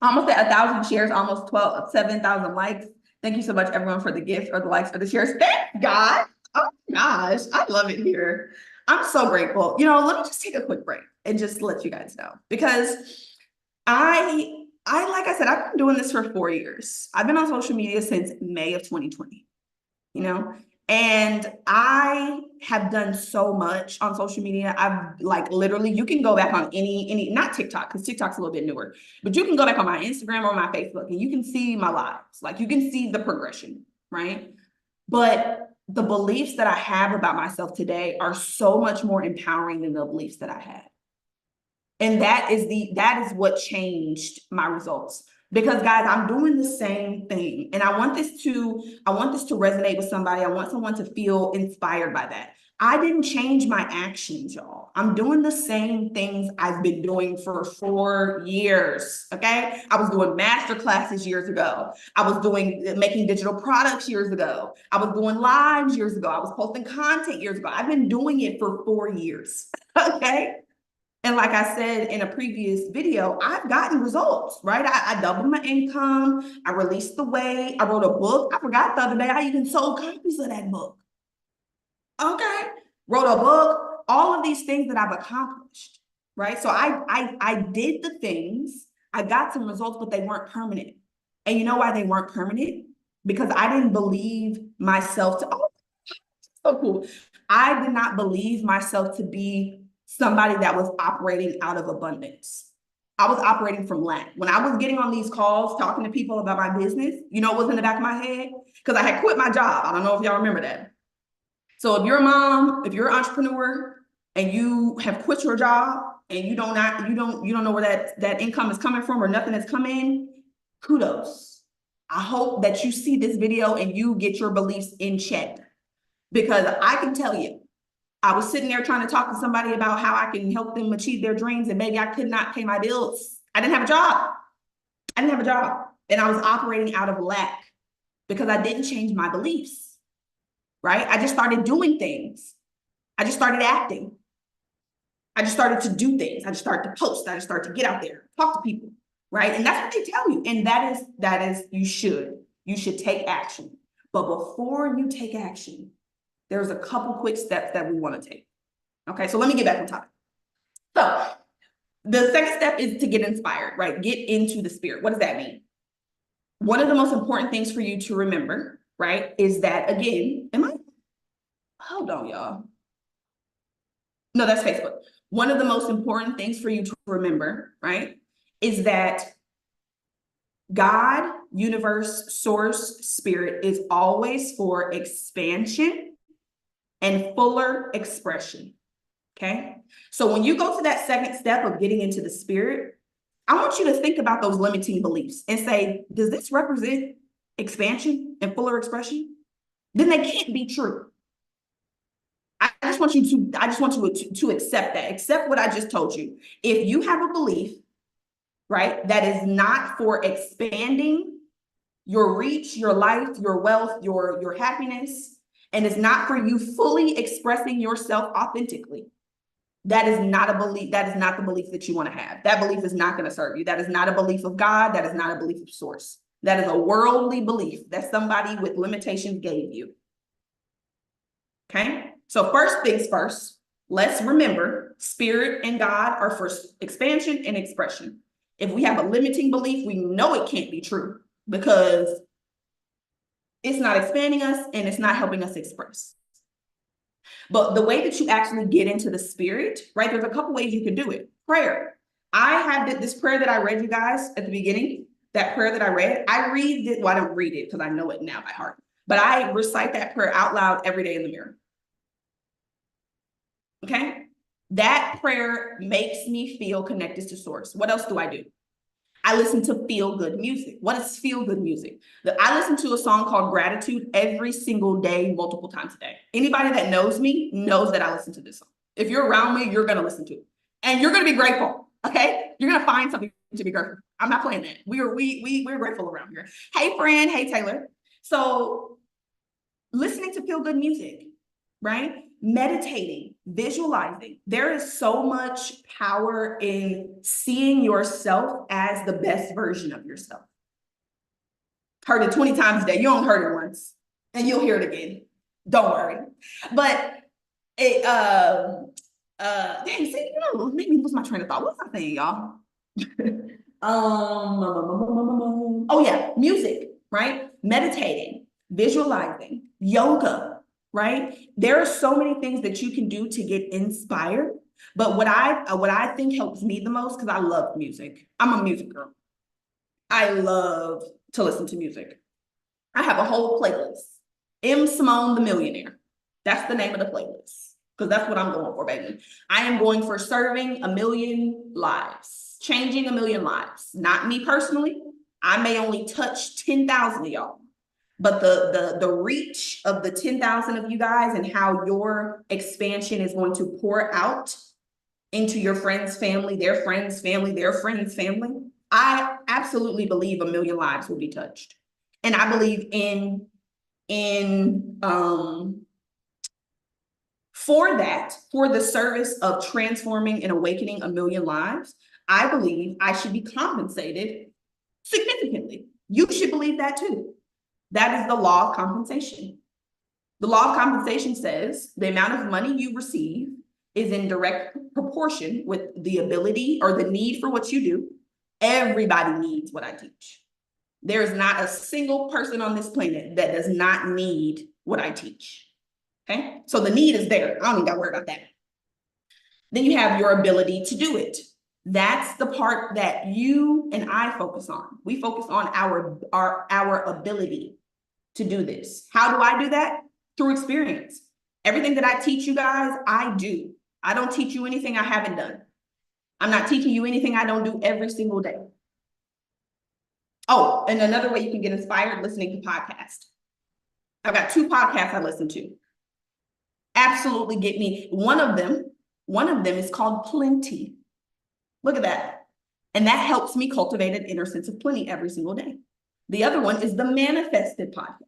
almost at 1,000 shares, almost 7,000 likes. Thank you so much, everyone, for the gifts or the likes or the shares. Thank God. Oh my gosh, I love it here. I'm so grateful. You know, let me just take a quick break and just let you guys know, because I like I said, I've been doing this for 4 years. I've been on social media since May of 2020, you know, and I have done so much on social media. I've like literally, you can go back on any, not TikTok, because TikTok's a little bit newer, but you can go back on my Instagram or my Facebook and you can see my lives. Like you can see the progression, right? But the beliefs that I have about myself today are so much more empowering than the beliefs that I had. And that is what changed my results. Because guys, I'm doing the same thing. And I want this to resonate with somebody. I want someone to feel inspired by that. I didn't change my actions, y'all. I'm doing the same things I've been doing for 4 years. Okay. I was doing master classes years ago. I was making digital products years ago. I was doing lives years ago. I was posting content years ago. I've been doing it for 4 years. Okay. And like I said in a previous video, I've gotten results, right? I doubled my income. I released the weight. I wrote a book. I forgot the other day, I even sold copies of that book. Okay. Wrote a book, all of these things that I've accomplished, right? So I did the things, I got some results, but they weren't permanent. And you know why they weren't permanent? Because I didn't believe myself so cool. I did not believe myself to be somebody that was operating out of abundance. I was operating from lack. When I was getting on these calls, talking to people about my business, you know what was in the back of my head? Because I had quit my job. I don't know if y'all remember that. So if you're a mom, if you're an entrepreneur and you have quit your job and you don't know where that income is coming from or nothing is coming in, kudos. I hope that you see this video and you get your beliefs in check, because I can tell you, I was sitting there trying to talk to somebody about how I can help them achieve their dreams, and maybe I could not pay my bills. I didn't have a job. I didn't have a job. And I was operating out of lack because I didn't change my beliefs, right? I just started doing things. I just started acting. I just started to do things. I just started to post. I just started to get out there, talk to people, right? And that's what they tell you. And that is, you should take action. But before you take action, there's a couple quick steps that we want to take. Okay, so let me get back on topic. So the second step is to get inspired, right? Get into the spirit. What does that mean? One of the most important things for you to remember, right, is that, again, hold on, y'all. No, that's Facebook. One of the most important things for you to remember, right, is that God, universe, source, spirit is always for expansion and fuller expression. Okay. So when you go to that second step of getting into the spirit, I want you to think about those limiting beliefs and say, does this represent expansion and fuller expression? Then they can't be true. I just want you to accept that. Accept what I just told you. If you have a belief, right, that is not for expanding your reach, your life, your wealth, your happiness, and is not for you fully expressing yourself authentically, that is not a belief. That is not the belief that you want to have. That belief is not going to serve you. That is not a belief of God. That is not a belief of source. That is a worldly belief that somebody with limitations gave you. Okay. So first things first, let's remember spirit and God are for expansion and expression. If we have a limiting belief, we know it can't be true because it's not expanding us and it's not helping us express. But the way that you actually get into the spirit, right? There's a couple ways you can do it. Prayer. I have this prayer that I read you guys at the beginning, that prayer that I read. I read it. Well, I don't read it because I know it now by heart, but I recite that prayer out loud every day in the mirror. Okay. That prayer makes me feel connected to source. What else do? I listen to feel good music. What is feel good music? I listen to a song called Gratitude every single day, multiple times a day. Anybody that knows me knows that I listen to this song. If you're around me, you're going to listen to it and you're going to be grateful. Okay. You're going to find something to be grateful. I'm not playing that. We're grateful around here. Hey, friend. Hey, Taylor. So listening to feel good music, right? Meditating, visualizing. There is so much power in seeing yourself as the best version of yourself. Heard it 20 times a day. You don't heard it once and you'll hear it again. Don't worry. But it, dang, see, made me lose my train of thought. What was I saying, y'all? Oh yeah, music, right? Meditating, visualizing, yoga, right? There are so many things that you can do to get inspired. But what I think helps me the most, because I love music. I'm a music girl. I love to listen to music. I have a whole playlist. Simone the Millionaire. That's the name of the playlist. Because that's what I'm going for, baby. I am going for serving 1 million lives, changing 1 million lives. Not me personally. I may only touch 10,000 of y'all. But the reach of the 10,000 of you guys and how your expansion is going to pour out into your friends' family, their friends' family, their friends' family, I absolutely believe 1 million lives will be touched. And I believe for the service of transforming and awakening 1 million lives, I believe I should be compensated significantly. You should believe that too. That is the law of compensation. The law of compensation says the amount of money you receive is in direct proportion with the ability or the need for what you do. Everybody needs what I teach. There is not a single person on this planet that does not need what I teach. Okay, so the need is there. I don't even got to worry about that. Then you have your ability to do it. That's the part that you and I focus on. We focus on our ability to do this. How do I do that? Through experience. Everything that I teach you guys, I do. I don't teach you anything I haven't done. I'm not teaching you anything I don't do every single day. Oh, and another way you can get inspired, listening to podcasts. I've got 2 podcasts I listen to. absolutely get me. One of them is called plenty. Look at that. And that helps me cultivate an inner sense of plenty every single day. The other one is the Manifested podcast.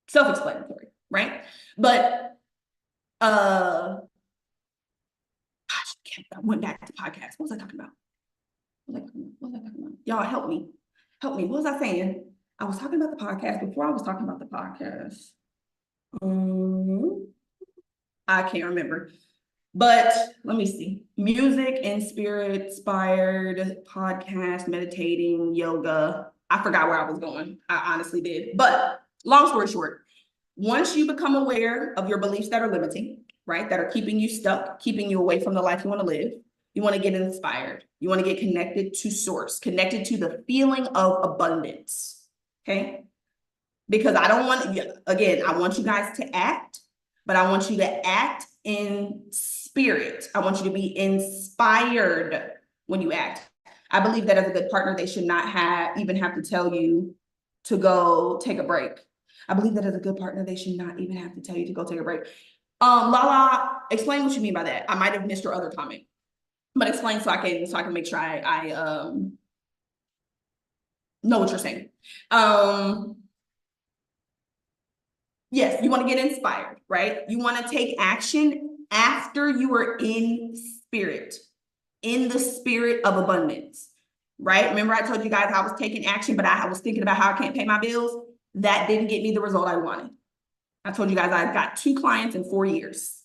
Self-explanatory, right? But gosh, I went back to podcast. What was I talking about? What was I talking about? Y'all help me. Help me. What was I saying? I was talking about the podcast before I was talking about the podcast. I can't remember. But let me see. Music, inspired podcast, meditating, yoga. I forgot where I was going. I honestly did. But long story short, once you become aware of your beliefs that are limiting, right, that are keeping you stuck, keeping you away from the life you want to live, you want to get inspired. You want to get connected to source, connected to the feeling of abundance. Okay. Because I don't want, again, I want you guys to act, but I want you to act in spirit. I want you to be inspired when you act. I believe that as a good partner, they should not even have to tell you to go take a break. I believe that as a good partner, they should not even have to tell you to go take a break. Lala, explain what you mean by that. I might have missed your other comment, but explain so I can make sure I know what you're saying. Yes, you want to get inspired, right? You want to take action after you are in the spirit of abundance, right? Remember I told you guys I was taking action, but I was thinking about how I can't pay my bills. That didn't get me the result I wanted. I told you guys I got 2 clients in 4 years.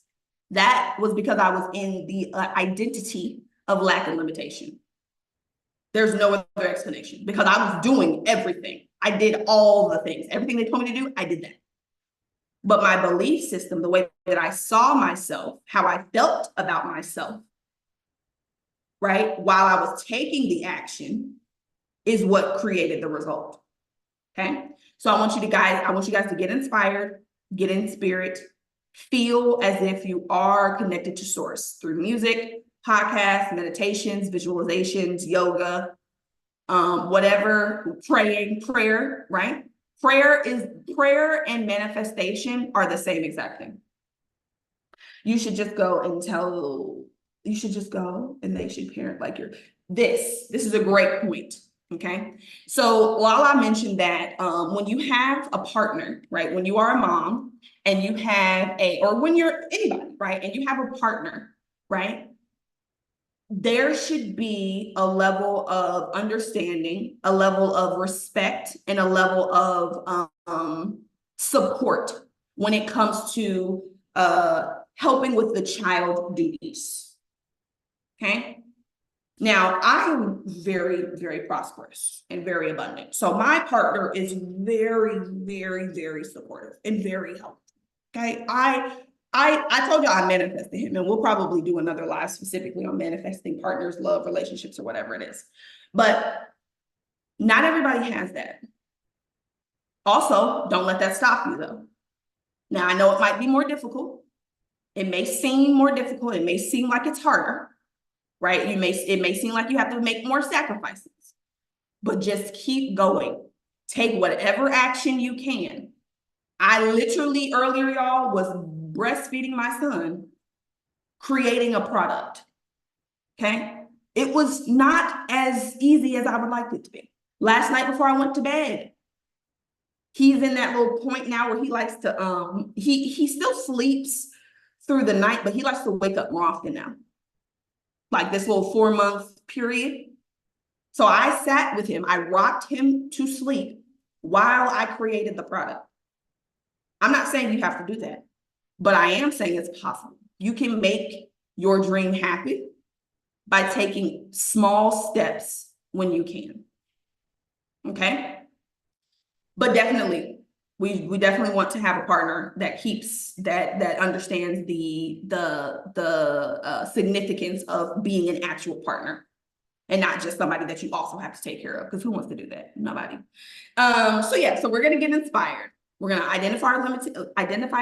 That was because I was in the identity of lack and limitation. There's no other explanation because I was doing everything. I did all the things. Everything they told me to do, I did that. But my belief system, the way that I saw myself, how I felt about myself, right, while I was taking the action is what created the result. Okay. So I want you guys to get inspired, get in spirit, feel as if you are connected to source through music, podcasts, meditations, visualizations, yoga, whatever, prayer, right? Prayer and manifestation are the same exact thing. You should just go and they should parent like this is a great point. Okay. So Lala mentioned that when you have a partner, right? When you are a mom and you have or when you're anybody, right? And you have a partner, right? There should be a level of understanding, a level of respect, and a level of support when it comes to helping with the child duties. Okay. Now, I am very, very prosperous and very abundant. So my partner is very, very, very supportive and very helpful. Okay. I told you I manifested him, and we'll probably do another live specifically on manifesting partners, love, relationships, or whatever it is. But not everybody has that. Also, don't let that stop you though. Now, I know it might be more difficult. It may seem more difficult. It may seem like it's harder, right? It may seem like you have to make more sacrifices, but just keep going. Take whatever action you can. I literally earlier, y'all, was breastfeeding my son, creating a product. Okay. It was not as easy as I would like it to be. Last night before I went to bed, he's in that little point now where he likes to, he still sleeps through the night, but he likes to wake up more often now. Like this little 4-month period. So I sat with him. I rocked him to sleep while I created the product. I'm not saying you have to do that, but I am saying it's possible. You can make your dream happen by taking small steps when you can. Okay. But definitely, we definitely want to have a partner that that understands the significance of being an actual partner and not just somebody that you also have to take care of, because who wants to do that? Nobody. So yeah, so we're gonna get inspired. We're gonna identify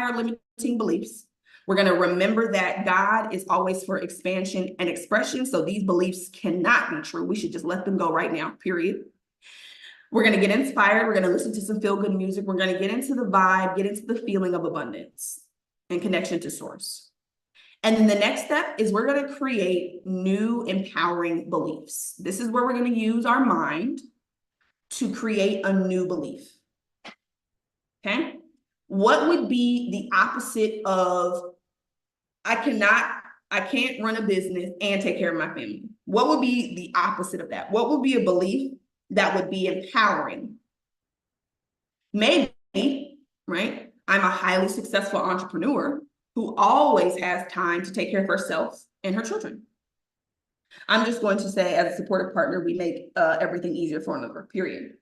our limiting beliefs. We're gonna remember that God is always for expansion and expression. So these beliefs cannot be true. We should just let them go right now, period. We're going to get inspired. We're going to listen to some feel-good music. We're going to get into the vibe, get into the feeling of abundance. and connection to source. And then the next step is we're going to create new empowering beliefs. This is where we're going to use our mind to create a new belief. Okay? What would be the opposite of I can't run a business and take care of my family? What would be the opposite of that? What would be a belief that would be empowering? Maybe, right? I'm a highly successful entrepreneur who always has time to take care of herself and her children. I'm just going to say, as a supportive partner, we make everything easier for another, period.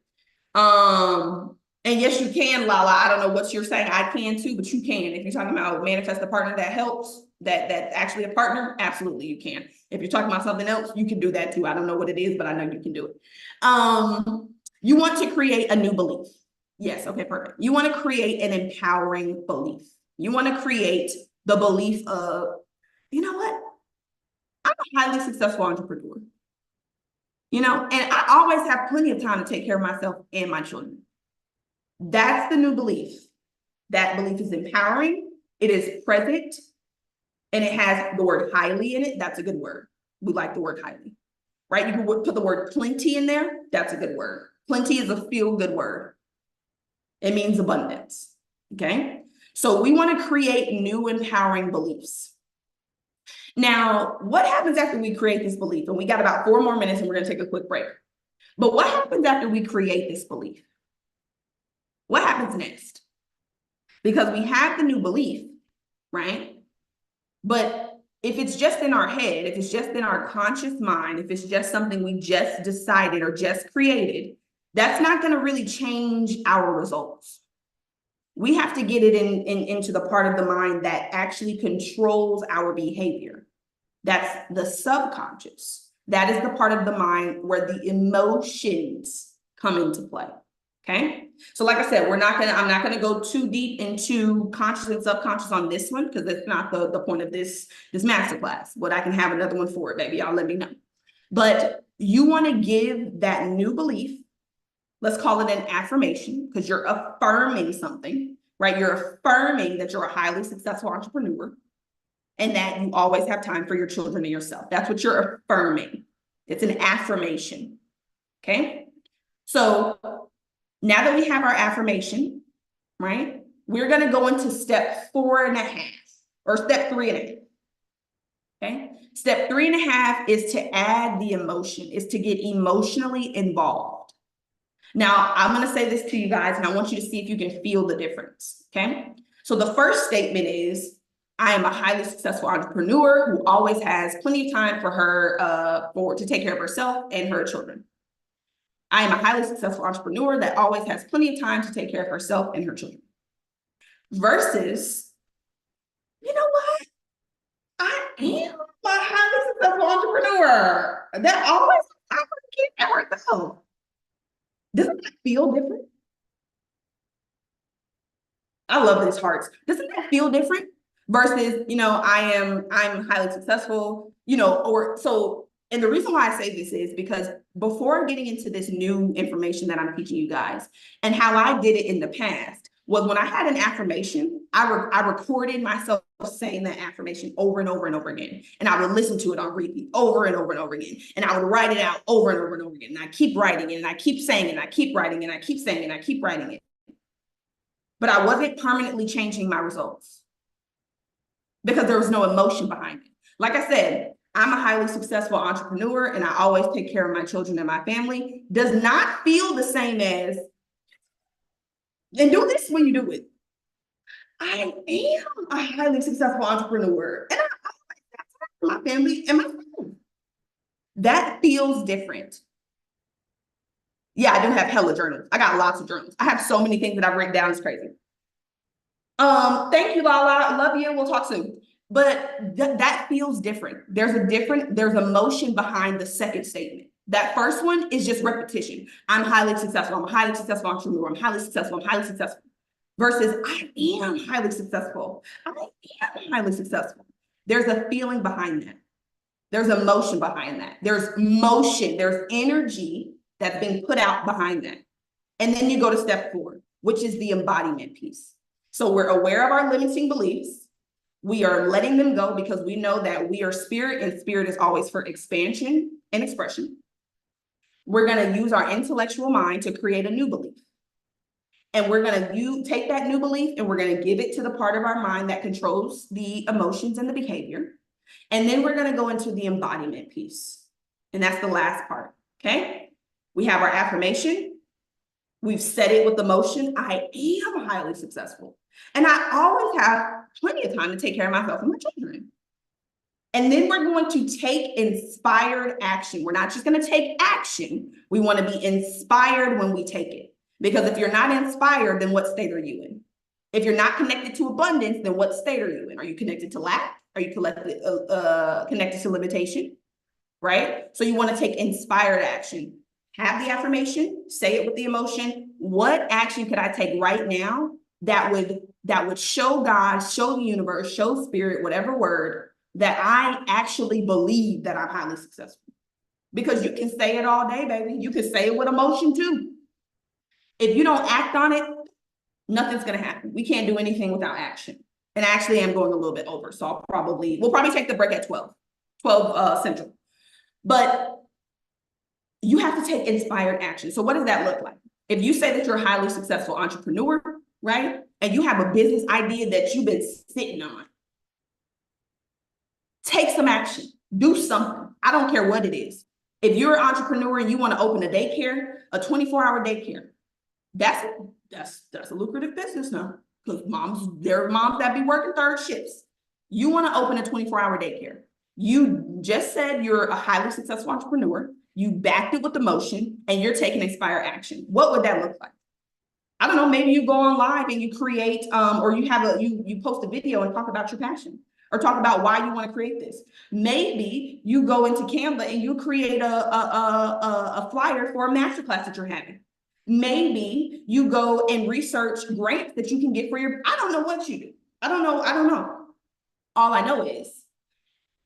And yes, you can, Lala. I don't know what you're saying. I can too, but you can. If you're talking about manifest a partner that helps, that's actually a partner, absolutely you can. If you're talking about something else, you can do that too. I don't know what it is, but I know you can do it. You want to create a new belief. Yes, okay, perfect. You want to create an empowering belief. You want to create the belief of, you know what? I'm a highly successful entrepreneur. And I always have plenty of time to take care of myself and my children. That's the new belief. That belief is empowering. It is present. And it has the word highly in it. That's a good word. We like the word highly, right? You can put the word plenty in there. That's a good word. Plenty is a feel-good word. It means abundance, okay? So we want to create new empowering beliefs. Now, what happens after we create this belief? And we got about 4 more minutes and we're going to take a quick break. But what happens after we create this belief? What happens next? Because we have the new belief, right? But if it's just in our head, if it's just in our conscious mind, if it's just something we just decided or just created, that's not going to really change our results. We have to get it into the part of the mind that actually controls our behavior. That's the subconscious. That is the part of the mind where the emotions come into play. Okay. So like I said, I'm not gonna go too deep into conscious and subconscious on this one because that's not the point of this masterclass. But I can have another one for it, baby. Y'all let me know. But you want to give that new belief, let's call it an affirmation, because you're affirming something, right? You're affirming that you're a highly successful entrepreneur and that you always have time for your children and yourself. That's what you're affirming. It's an affirmation. Okay. So now that we have our affirmation, right, we're going to go into step 4.5 or step 3.5. Okay. Step 3.5 is to add the emotion, is to get emotionally involved. Now, I'm going to say this to you guys, and I want you to see if you can feel the difference. Okay. So the first statement is, I am a highly successful entrepreneur who always has plenty of time for her, to take care of herself and her children. I am a highly successful entrepreneur that always has plenty of time to take care of herself and her children. Versus, you know what? I am a highly successful entrepreneur that always has time to take care of herself. Doesn't that feel different? I love these hearts. Doesn't that feel different? Versus, I'm highly successful, and the reason why I say this is because before getting into this new information that I'm teaching you guys and how I did it in the past was when I had an affirmation, I recorded myself saying that affirmation over and over and over again. And I would listen to it on repeat over and over and over again. And I would write it out over and over and over again. And I keep writing it and I keep saying it and I keep writing it and I keep saying it and I keep writing it. But I wasn't permanently changing my results because there was no emotion behind it. Like I said, I'm a highly successful entrepreneur and I always take care of my children and my family. Does not feel the same as, and do this when you do it. I am a highly successful entrepreneur and I always take care of my family and my friends. That feels different. Yeah, I do have hella journals. I got lots of journals. I have so many things that I've written down. It's crazy. Thank you, Lala. Love you. We'll talk soon. But that feels different. There's emotion behind the second statement. That first one is just repetition. I'm highly successful. I'm a highly successful entrepreneur. I'm highly successful. I'm highly successful. Versus I am highly successful. I am highly successful. There's a feeling behind that. There's emotion behind that. There's motion. There's energy that's been put out behind that. And then you go to step 4, which is the embodiment piece. So we're aware of our limiting beliefs. We are letting them go because we know that we are spirit, and spirit is always for expansion and expression. We're going to use our intellectual mind to create a new belief. And we're going to take that new belief and we're going to give it to the part of our mind that controls the emotions and the behavior. And then we're going to go into the embodiment piece. And that's the last part. Okay. We have our affirmation. We've said it with emotion. I am highly successful. And I always have plenty of time to take care of myself and my children. And then we're going to take inspired action. We're not just going to take action. We want to be inspired when we take it. Because if you're not inspired, then what state are you in? If you're not connected to abundance, then what state are you in? Are you connected to lack? Are you connected to limitation? Right? So you want to take inspired action. Have the affirmation, say it with the emotion. What action could I take right now that would show God, show the universe, show spirit, whatever word, that I actually believe that I'm highly successful? Because you can say it all day, baby. You can say it with emotion too. If you don't act on it, nothing's going to happen. We can't do anything without action. And actually, I'm going a little bit over. So we'll probably take the break at 12 Central. But you have to take inspired action. So what does that look like? If you say that you're a highly successful entrepreneur, right? And you have a business idea that you've been sitting on, take some action. Do something. I don't care what it is. If you're an entrepreneur and you want to open a daycare, a 24-hour daycare, that's a lucrative business now, because there are moms that be working third shifts. You want to open a 24-hour daycare. You just said you're a highly successful entrepreneur. You backed it with emotion and you're taking inspired action. What would that look like? I don't know. Maybe you go on live and you create, or you post a video and talk about your passion, or talk about why you want to create this. Maybe you go into Canva and you create a flyer for a masterclass that you're having. Maybe you go and research grants that you can get for I don't know what you do. I don't know. All I know is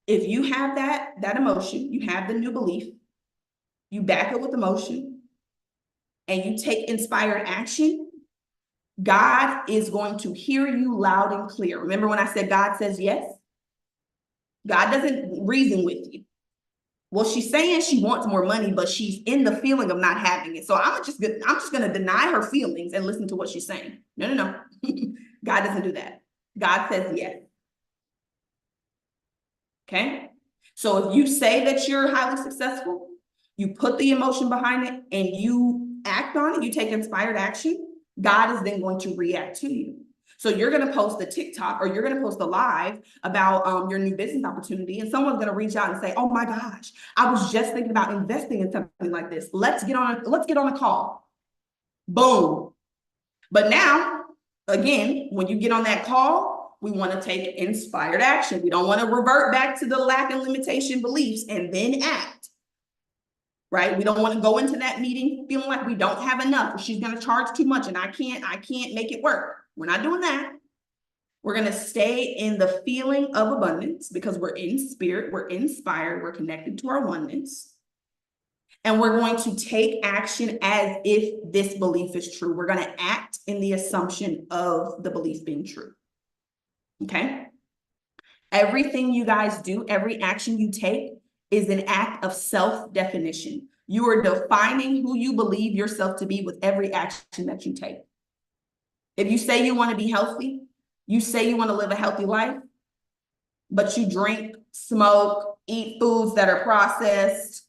if you have that emotion, you have the new belief, you back it with emotion, and you take inspired action, God is going to hear you loud and clear. Remember when I said God says yes? God doesn't reason with you. Well, she's saying she wants more money, but she's in the feeling of not having it. So I'm just going to deny her feelings and listen to what she's saying. No. God doesn't do that. God says yes. Okay? So if you say that you're highly successful, you put the emotion behind it and you act on it, you take inspired action, God is then going to react to you. So you're going to post a TikTok or you're going to post a live about your new business opportunity, and someone's going to reach out and say, "Oh my gosh, I was just thinking about investing in something like this. Let's get on a call." Boom. But now, again, when you get on that call, we want to take inspired action. We don't want to revert back to the lack and limitation beliefs and then act. Right? We don't want to go into that meeting feeling like we don't have enough, or she's going to charge too much and I can't make it work. We're not doing that. We're going to stay in the feeling of abundance because we're in spirit, we're inspired, we're connected to our oneness. And we're going to take action as if this belief is true. We're going to act in the assumption of the belief being true. Okay? Everything you guys do, every action you take is an act of self-definition. You are defining who you believe yourself to be with every action that you take. If you say you want to be healthy, you say you want to live a healthy life, but you drink, smoke, eat foods that are processed,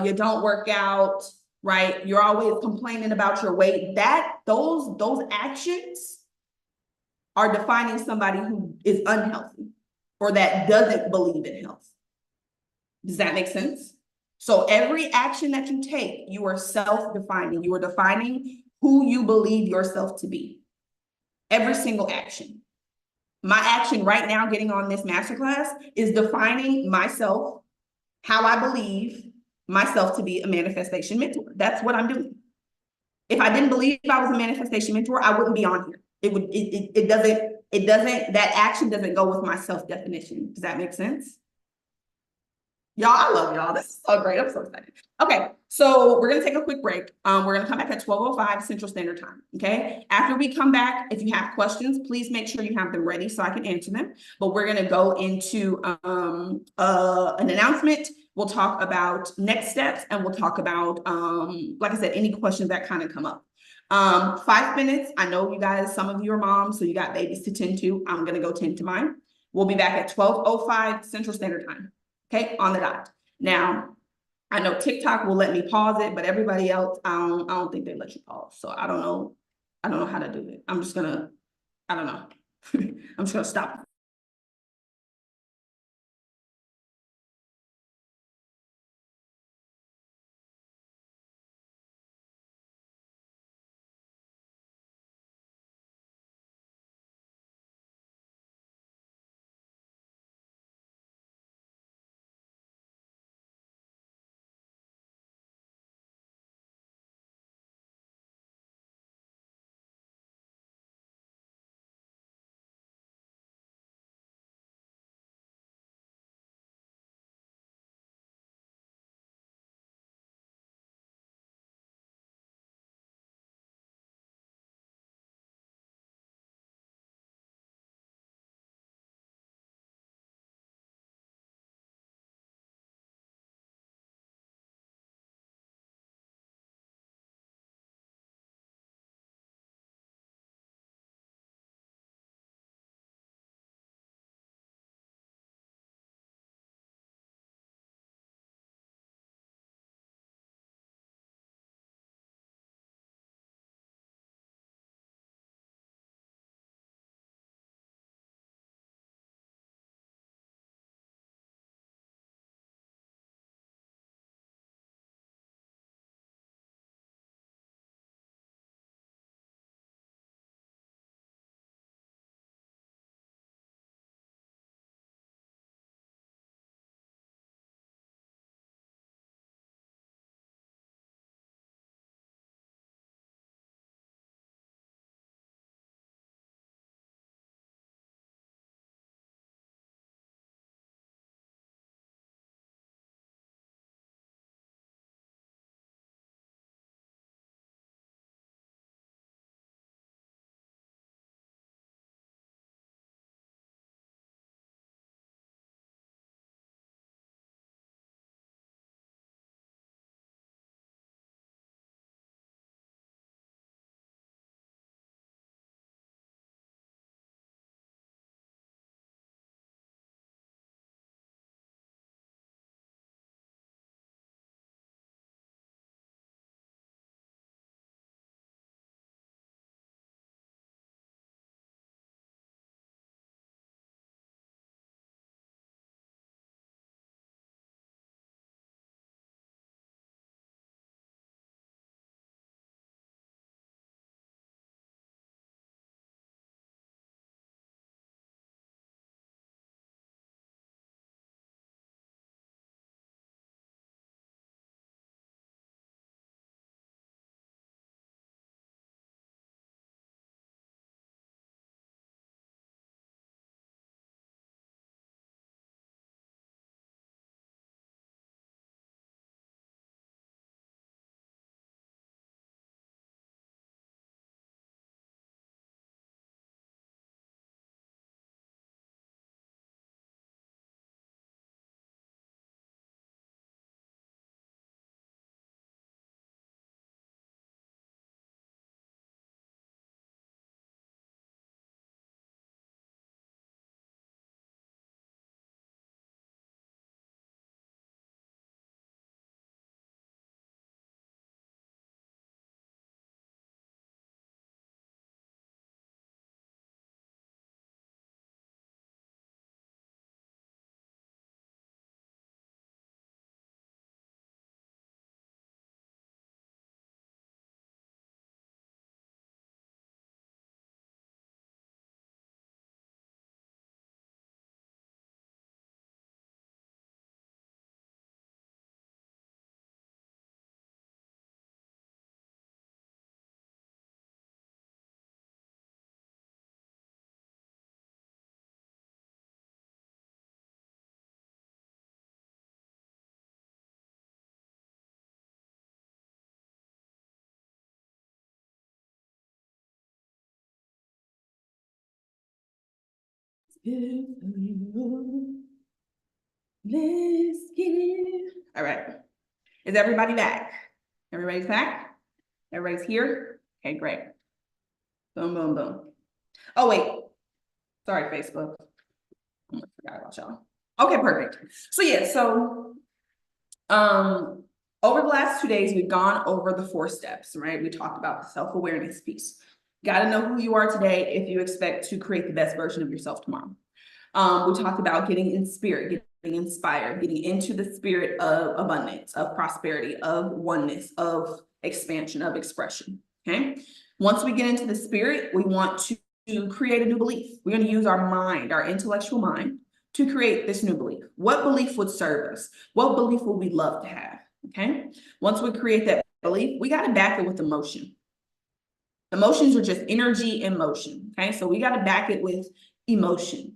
you don't work out, right? You're always complaining about your weight. Those actions are defining somebody who is unhealthy or that doesn't believe in health. Does that make sense? So every action that you take, you are self-defining. You are defining who you believe yourself to be. Every single action. My action right now, getting on this masterclass, is defining myself, how I believe myself to be a manifestation mentor. That's what I'm doing. If I didn't believe I was a manifestation mentor, I wouldn't be on here. That action doesn't go with my self-definition. Does that make sense? Y'all, I love y'all. This is so great. I'm so excited. Okay, so we're gonna take a quick break. We're gonna come back at 12:05 Central Standard Time. Okay. After we come back, if you have questions, please make sure you have them ready so I can answer them. But we're gonna go into an announcement. We'll talk about next steps, and we'll talk about like I said, any questions that kind of come up. 5 minutes. I know you guys, some of you are moms, so you got babies to tend to. I'm gonna go tend to mine. We'll be back at 12:05 Central Standard Time. Okay, on the dot. Now, I know TikTok will let me pause it, but everybody else, I don't think they let you pause. So I don't know. I don't know how to do it. I'm just gonna, I don't know. I'm just gonna stop. Let's get it. All right. Is everybody back? Everybody's back? Everybody's here? Okay, great. Boom, boom, boom. Oh, wait. Sorry, Facebook. I forgot about y'all. Okay, perfect. So yeah, over the last 2 days, we've gone over the 4 steps, right? We talked about the self-awareness piece. Got to know who you are today if you expect to create the best version of yourself tomorrow. We talked about getting in spirit, getting inspired, getting into the spirit of abundance, of prosperity, of oneness, of expansion, of expression. Okay. Once we get into the spirit, we want to create a new belief. We're going to use our mind, our intellectual mind, to create this new belief. What belief would serve us? What belief would we love to have? Okay. Once we create that belief, we got to back it with emotion. Emotions are just energy in motion. Okay. So we got to back it with emotion.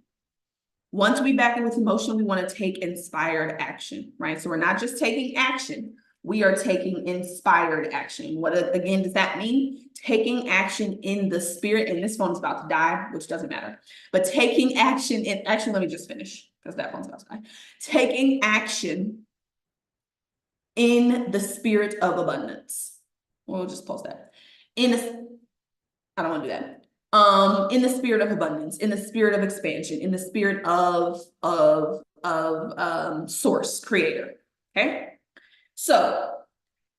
Once we back it with emotion, we want to take inspired action, right? So we're not just taking action, we are taking inspired action. What again does that mean? Taking action in the spirit, and this phone's about to die, which doesn't matter. But taking action in, actually, let me just finish because that phone's about to die. Taking action in the spirit of abundance. We'll just post that. I don't want to do that. In the spirit of abundance, in the spirit of expansion, in the spirit of source creator. Okay. So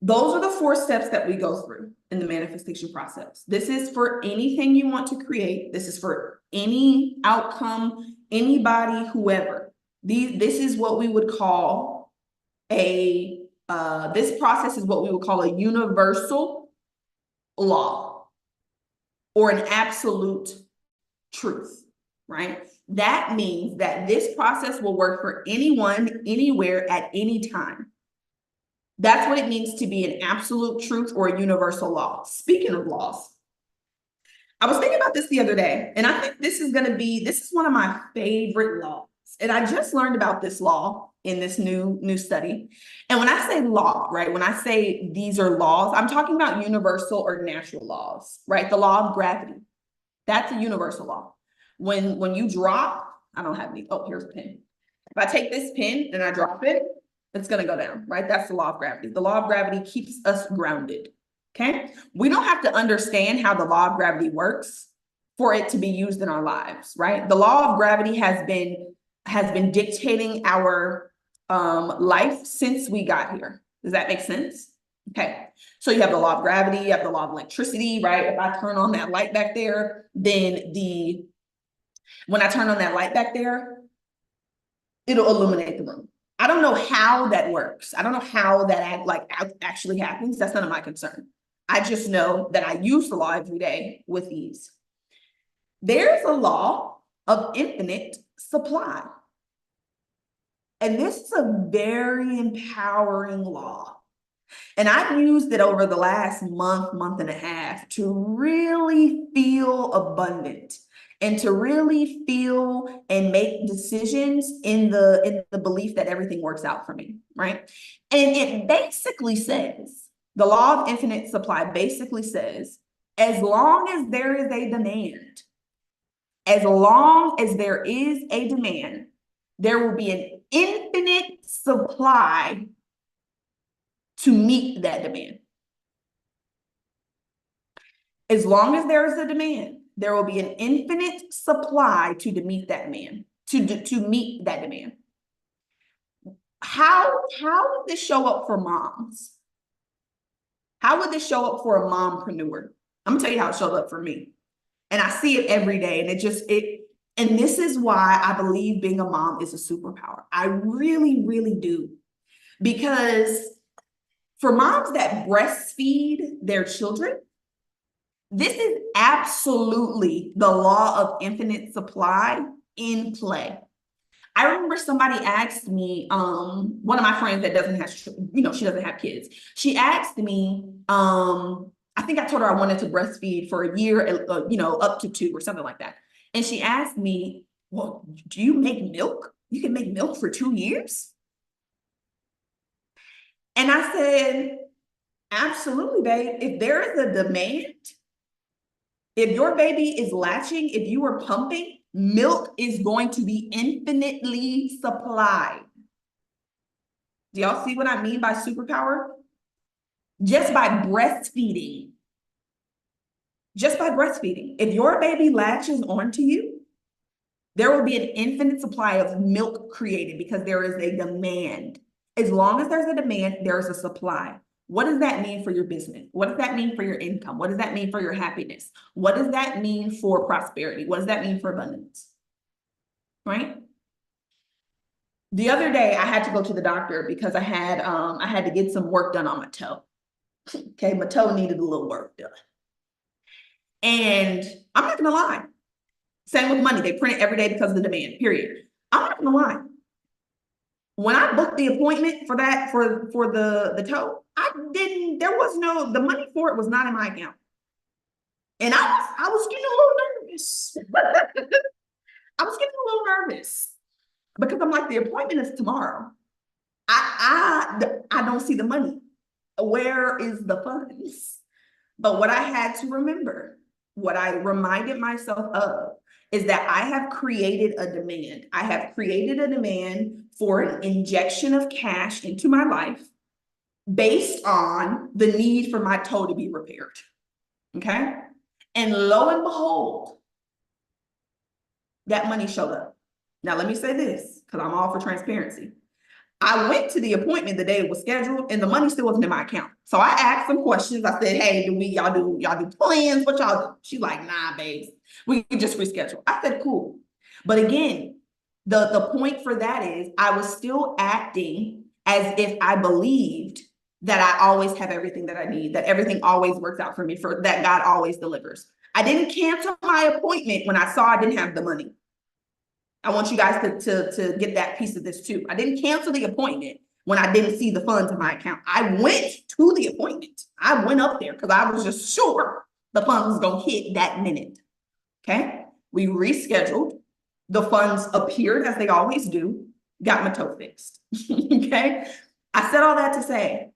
those are the 4 steps that we go through in the manifestation process. This is for anything you want to create. This is for any outcome, anybody, whoever. This is what we would call this process is what we would call a universal law, or an absolute truth, right? That means that this process will work for anyone, anywhere, at any time. That's what it means to be an absolute truth or a universal law. Speaking of laws, I was thinking about this the other day, and I think this is one of my favorite laws. And I just learned about this law in this new study. And when I say law, right, when I say these are laws, I'm talking about universal or natural laws, right? The law of gravity, that's a universal law. When you drop, I don't have any, oh, here's a pin. If I take this pin and I drop it, it's gonna go down, right? That's the law of gravity. The law of gravity keeps us grounded, okay? We don't have to understand how the law of gravity works for it to be used in our lives, right? The law of gravity has been dictating our life since we got here. Does that make sense? Okay, so you have the law of gravity, you have the law of electricity, right? If I turn on that light back there, then when I turn on that light back there, it'll illuminate the room. I don't know how that works. I don't know how that actually happens. That's none of my concern. I just know that I use the law every day with ease. There's a law of infinite supply. And this is a very empowering law. And I've used it over the last month and a half to really feel abundant and to really feel and make decisions in the belief that everything works out for me, right? And it basically says, the law of infinite supply basically says, as long as there is a demand, there will be an infinite supply to meet that demand. As long as there is a demand, there will be an infinite supply to meet that demand, to meet that demand. How would this show up for moms? How would this show up for a mompreneur? I'm gonna tell you how it shows up for me. And I see it every day, and and this is why I believe being a mom is a superpower. I really, really do. Because for moms that breastfeed their children, this is absolutely the law of infinite supply in play. I remember somebody asked me, one of my friends that doesn't have, she doesn't have kids. She asked me, I think I told her I wanted to breastfeed for a year, up to 2 or something like that. And she asked me, well, do you make milk? You can make milk for 2 years? And I said, absolutely, babe. If there is a demand, if your baby is latching, if you are pumping, Milk is going to be infinitely supplied. Do y'all see what I mean by superpower? Just by breastfeeding. Just by breastfeeding. If your baby latches onto you, there will be an infinite supply of milk created because there is a demand. As long as there's a demand, there's a supply. What does that mean for your business? What does that mean for your income? What does that mean for your happiness? What does that mean for prosperity? What does that mean for abundance? Right? The other day, I had to go to the doctor because I had to get some work done on my toe. Okay, my toe needed a little work done. And I'm not gonna lie. Same with money. They print it every day because of the demand, period. I'm not gonna lie. When I booked the appointment for that, for the toe, the money for it was not in my account. And I was getting a little nervous. I was getting a little nervous because I'm like, the appointment is tomorrow. I don't see the money. Where is the funds? But what I had to remember, what I reminded myself of, is that I have created a demand. I have created a demand for an injection of cash into my life based on the need for my toe to be repaired. Okay? And lo and behold, that money showed up. Now, let me say this, because I'm all for transparency. I went to the appointment the day it was scheduled, and the money still wasn't in my account. So I asked some questions. I said, "Hey, y'all do plans? What y'all do?" She's like, "Nah, babes, we can just reschedule." I said, "Cool." But again, the point for that is I was still acting as if I believed that I always have everything that I need, that everything always works out for me, for that God always delivers. I didn't cancel my appointment when I saw I didn't have the money. I want you guys to get that piece of this too. I didn't cancel the appointment when I didn't see the funds in my account. I went to the appointment. I went up there because I was just sure the funds was going to hit that minute. Okay. We rescheduled. The funds appeared as they always do. Got my toe fixed. Okay. I said all that to say,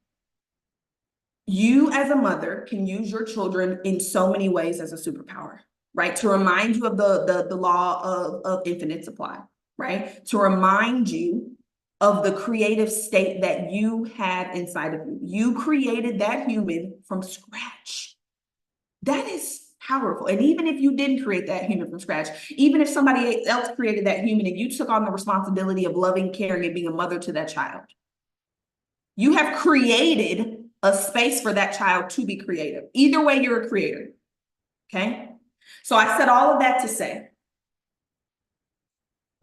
you as a mother can use your children in so many ways as a superpower. Right? To remind you of the law of infinite supply, right? To remind you of the creative state that you had inside of you. You created that human from scratch. That is powerful. And even if you didn't create that human from scratch, even if somebody else created that human and you took on the responsibility of loving, caring, and being a mother to that child, you have created a space for that child to be creative. Either way, you're a creator. Okay? So I said all of that to say,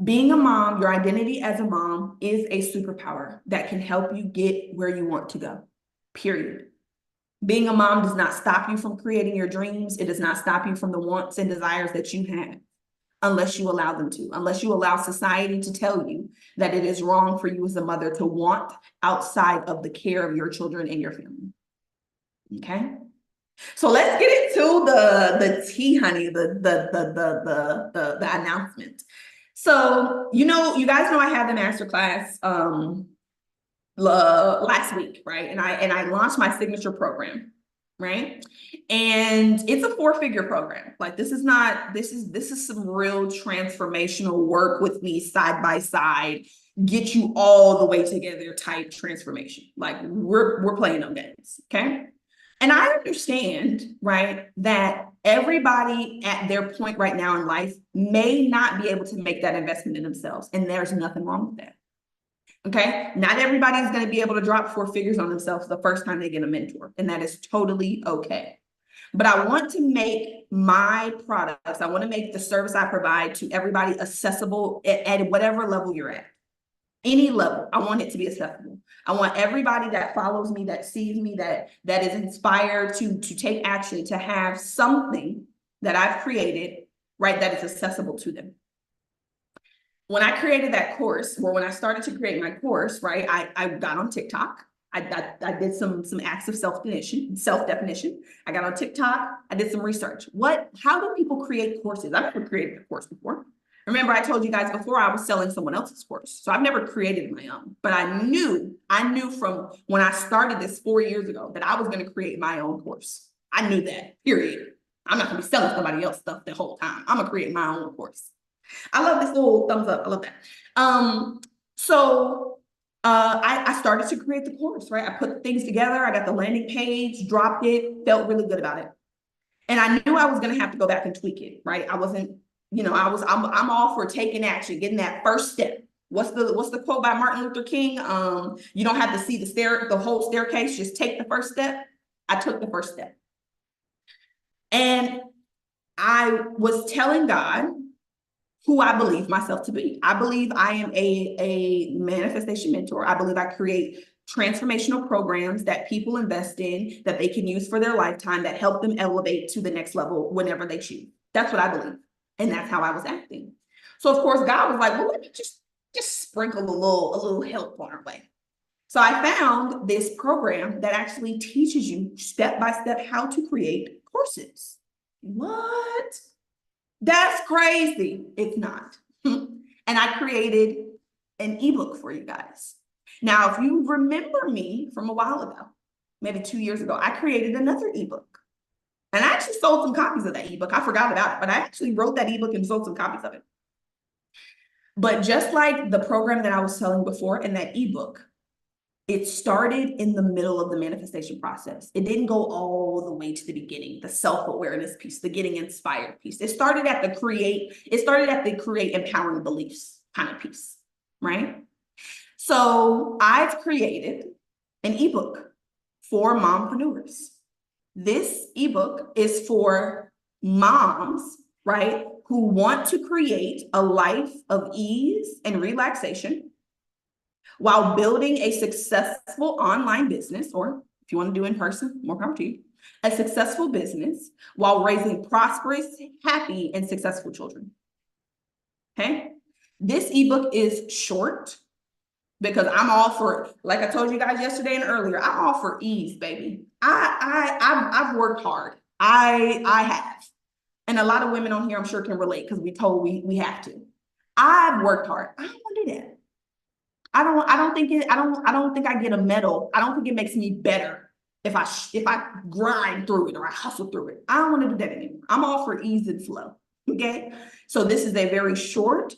being a mom, your identity as a mom is a superpower that can help you get where you want to go, period. Being a mom does not stop you from creating your dreams. It does not stop you from the wants and desires that you have, unless you allow them to, unless you allow society to tell you that it is wrong for you as a mother to want outside of the care of your children and your family. Okay? So let's get into the tea, honey, the announcement. So, you guys know I had the masterclass last week, right? And I launched my signature program, right? And it's a 4-figure program. Like this is some real transformational work with me side by side, get you all the way together type transformation. Like we're playing no games, okay? And I understand, right, that everybody at their point right now in life may not be able to make that investment in themselves. And there's nothing wrong with that. Okay. Not everybody's going to be able to drop 4 figures on themselves the first time they get a mentor. And that is totally okay. But I want to make my products, I want to make the service I provide to everybody accessible at whatever level you're at. Any level, I want it to be accessible. I want everybody that follows me, that sees me, that is inspired to take action, to have something that I've created, right, that is accessible to them. When I created that course, or when I started to create my course, right, I got on TikTok. I did some acts of self-definition. I got on TikTok. I did some research. How do people create courses? I've never created a course before. Remember, I told you guys before I was selling someone else's course. So I've never created my own, but I knew from when I started this 4 years ago that I was going to create my own course. I knew that, period. I'm not going to be selling somebody else's stuff the whole time. I'm going to create my own course. I love this little thumbs up. I love that. I started to create the course, right? I put things together. I got the landing page, dropped it, felt really good about it. And I knew I was going to have to go back and tweak it, right? I wasn't, I'm all for taking action, getting that first step. What's the quote by Martin Luther King? You don't have to see the whole staircase, just take the first step. I took the first step. And I was telling God who I believe myself to be. I believe I am a manifestation mentor. I believe I create transformational programs that people invest in, that they can use for their lifetime, that help them elevate to the next level whenever they choose. That's what I believe. And that's how I was acting. So of course, God was like, well, let me just sprinkle a little help on our way. So I found this program that actually teaches you step by step how to create courses. What? That's crazy. It's not. And I created an ebook for you guys. Now, if you remember me from a while ago, maybe 2 years ago, I created another ebook. And I actually sold some copies of that ebook. I forgot about it, but I actually wrote that ebook and sold some copies of it. But just like the program that I was selling before in that ebook, it started in the middle of the manifestation process. It didn't go all the way to the beginning, the self-awareness piece, the getting inspired piece. It started at the create empowering beliefs kind of piece, right? So I've created an ebook for mompreneurs. This ebook is for moms, right, who want to create a life of ease and relaxation while building a successful online business, or if you want to do in person, more power to you, a successful business while raising prosperous, happy, and successful children. Okay? This ebook is short because I'm all for, like I told you guys yesterday and earlier, I'm all for ease, baby. I've worked hard. I have. And a lot of women on here, I'm sure, can relate because we told we have to. I've worked hard. I don't want to do that. I don't think I get a medal. I don't think it makes me better if I grind through it or I hustle through it. I don't want to do that anymore. I'm all for ease and flow. Okay. So this is a very short,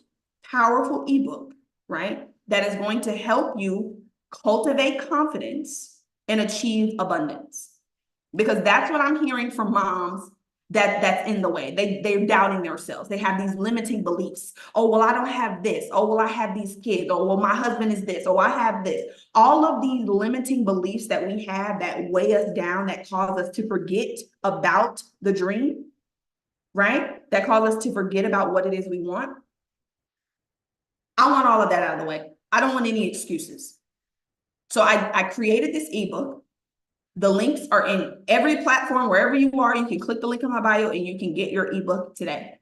powerful ebook, right? That is going to help you cultivate confidence and achieve abundance. Because that's what I'm hearing from moms that's in the way. They're doubting themselves. They have these limiting beliefs. Oh, well, I don't have this. Oh, well, I have these kids. Oh, well, my husband is this. Oh, I have this. All of these limiting beliefs that we have that weigh us down, that cause us to forget about the dream, right? That cause us to forget about what it is we want. I want all of that out of the way. I don't want any excuses. So I created this ebook. The links are in every platform, wherever you are. You can click the link in my bio and you can get your ebook today.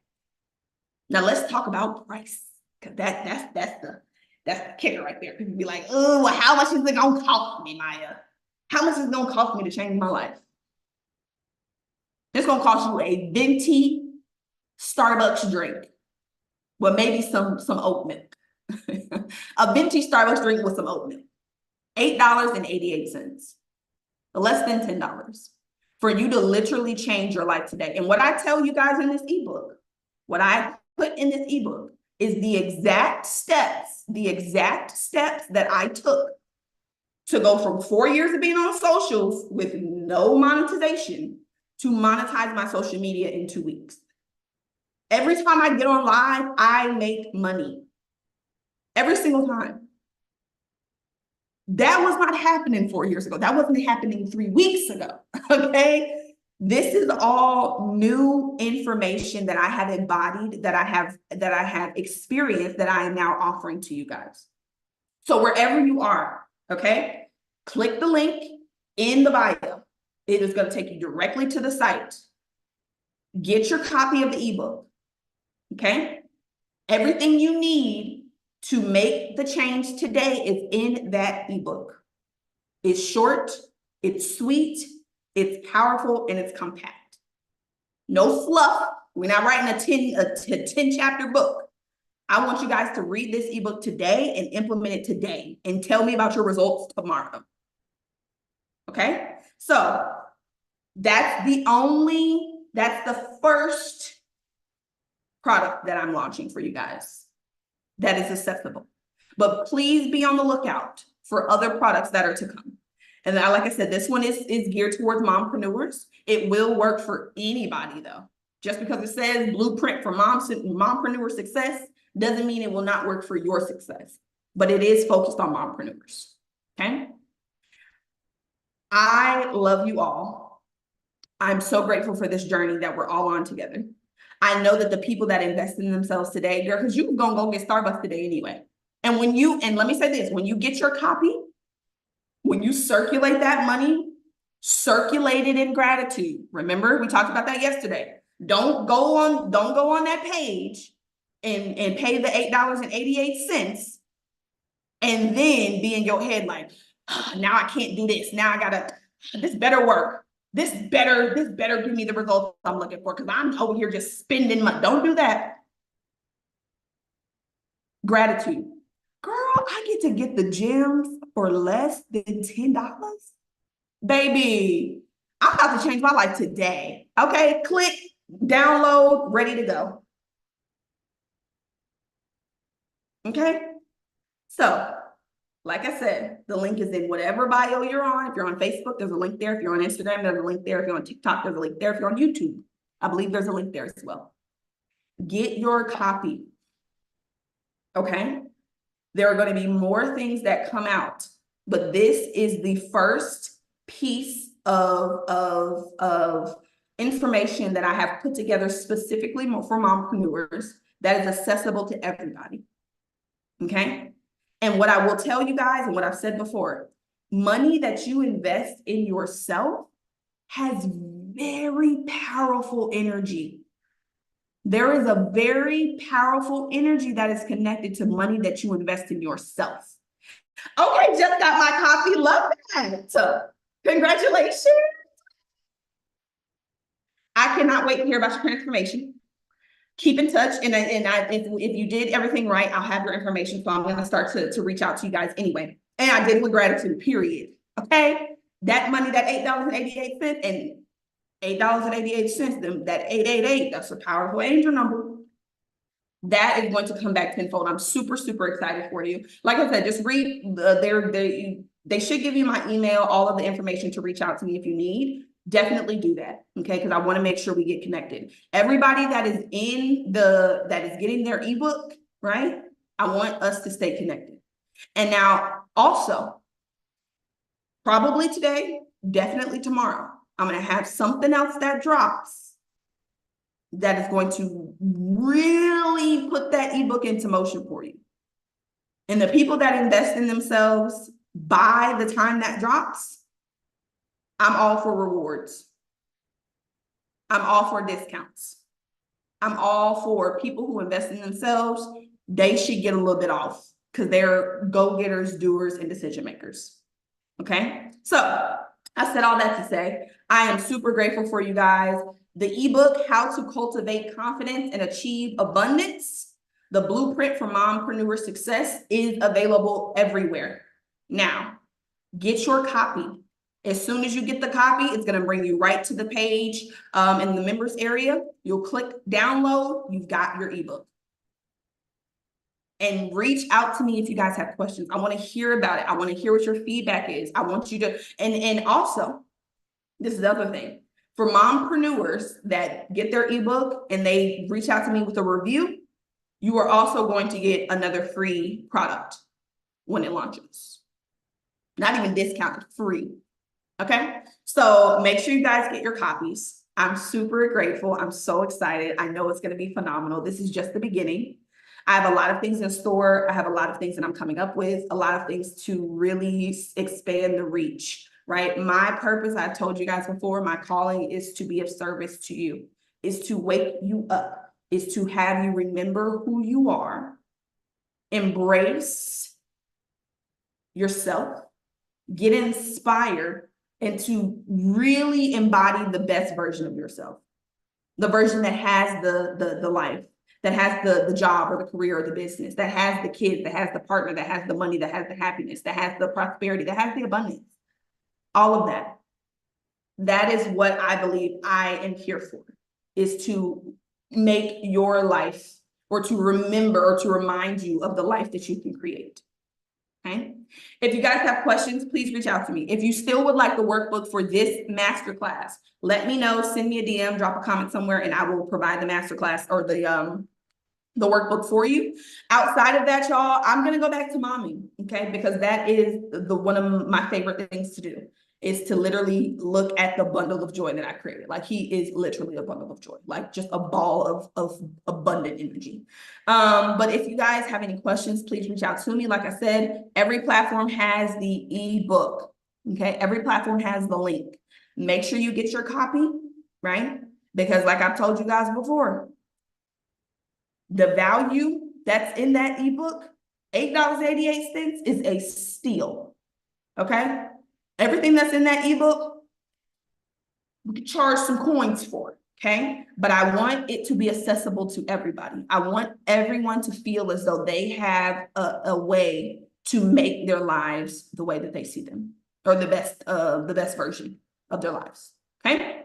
Now let's talk about price, because that's the kicker right there. People be like, oh, well, how much is it gonna cost me, Maya? How much is it gonna cost me to change my life? It's gonna cost you a venti Starbucks drink with maybe some oat milk. A venti Starbucks drink with some oat milk. $8.88. Less than $10 for you to literally change your life today. And what I tell you guys in this ebook, what I put in this ebook is the exact steps that I took to go from 4 years of being on socials with no monetization to monetize my social media in 2 weeks. Every time I get on live, I make money. Every single time. That was not happening 4 years ago. That wasn't happening 3 weeks ago. Okay. This is all new information that I have embodied, that I have experienced, that I am now offering to you guys. So wherever you are, okay, click the link in the bio. It is going to take you directly to the site. Get your copy of the ebook. Okay. Everything you need to make the change today is in that ebook. It's short, it's sweet, it's powerful, and it's compact. No fluff. We're not writing a 10 chapter book. I want you guys to read this ebook today and implement it today and tell me about your results tomorrow. Okay? So that's the first product that I'm launching for you guys that is accessible. But please be on the lookout for other products that are to come. And like I said, this one is geared towards mompreneurs. It will work for anybody though. Just because it says blueprint for mompreneur success doesn't mean it will not work for your success, but it is focused on mompreneurs, okay? I love you all. I'm so grateful for this journey that we're all on together. I know that the people that invest in themselves today, girl, because you're gonna go get Starbucks today anyway. And let me say this, when you get your copy, when you circulate that money, circulate it in gratitude. Remember, we talked about that yesterday. Don't go on that page and pay the $8.88 and then be in your head like, oh, now I can't do this. Now I gotta, this better work. This better give me the results I'm looking for because I'm over here just spending money. Don't do that. Gratitude. Girl, I get to get the gems for less than $10. Baby, I'm about to change my life today. Okay, click, download, ready to go. Okay, so like I said, the link is in whatever bio you're on. If you're on Facebook, there's a link there. If you're on Instagram, there's a link there. If you're on TikTok, there's a link there. If you're on YouTube, I believe there's a link there as well. Get your copy. Okay, there are going to be more things that come out, but this is the first piece of information that I have put together specifically for mompreneurs that is accessible to everybody. Okay. And what I will tell you guys, and what I've said before, money that you invest in yourself has very powerful energy. There is a very powerful energy that is connected to money that you invest in yourself. Okay, just got my coffee. Love that. So, congratulations. I cannot wait to hear about your transformation. Keep in touch. And if you did everything right, I'll have your information. So I'm going to start to reach out to you guys anyway. And I did it with gratitude, period. Okay. That money, that $8.88 and $8.88, that 888, that's a powerful angel number. That is going to come back tenfold. I'm super, super excited for you. Like I said, just read they should give you my email, all of the information to reach out to me if you need. Definitely do that, okay? Because I want to make sure we get connected. Everybody that is getting their ebook, right? I want us to stay connected. And now also, probably today, definitely tomorrow, I'm going to have something else that drops that is going to really put that ebook into motion for you. And the people that invest in themselves by the time that drops, I'm all for rewards. I'm all for discounts. I'm all for people who invest in themselves. They should get a little bit off because they're go-getters, doers, and decision makers. Okay, so I said all that to say, I am super grateful for you guys. The ebook, How to Cultivate Confidence and Achieve Abundance, the blueprint for mompreneur success, is available everywhere. Now, get your copy. As soon as you get the copy, it's going to bring you right to the page in the members area. You'll click download. You've got your ebook. And reach out to me if you guys have questions. I want to hear about it. I want to hear what your feedback is. I want you to, and also, this is the other thing. For mompreneurs that get their ebook and they reach out to me with a review, you are also going to get another free product when it launches. Not even discounted, free. Okay, so make sure you guys get your copies. I'm super grateful. I'm so excited. I know it's going to be phenomenal. This is just the beginning. I have a lot of things in store. I have a lot of things that I'm coming up with, a lot of things to really expand the reach, right? My purpose, I've told you guys before, my calling is to be of service to you, is to wake you up, is to have you remember who you are, embrace yourself, get inspired, and to really embody the best version of yourself, the version that has the life, that has the job or the career or the business, that has the kids, that has the partner, that has the money, that has the happiness, that has the prosperity, that has the abundance, all of that. That is what I believe I am here for, is to make your life, or to remember, or to remind you of the life that you can create. Okay. If you guys have questions, please reach out to me. If you still would like the workbook for this masterclass, let me know, send me a DM, drop a comment somewhere, and I will provide the masterclass or the workbook for you. Outside of that, y'all, I'm going to go back to mommy, okay? Because that is one of my favorite things to do, is to literally look at the bundle of joy that I created. Like, he is literally a bundle of joy, like just a ball of abundant energy. But if you guys have any questions, please reach out to me. Like I said, every platform has the ebook, okay? Every platform has the link. Make sure you get your copy, right? Because like I've told you guys before, the value that's in that ebook, $8.88, is a steal, okay? Everything that's in that ebook, we can charge some coins for, okay? But I want it to be accessible to everybody. I want everyone to feel as though they have a way to make their lives the way that they see them, or the best version of their lives, okay?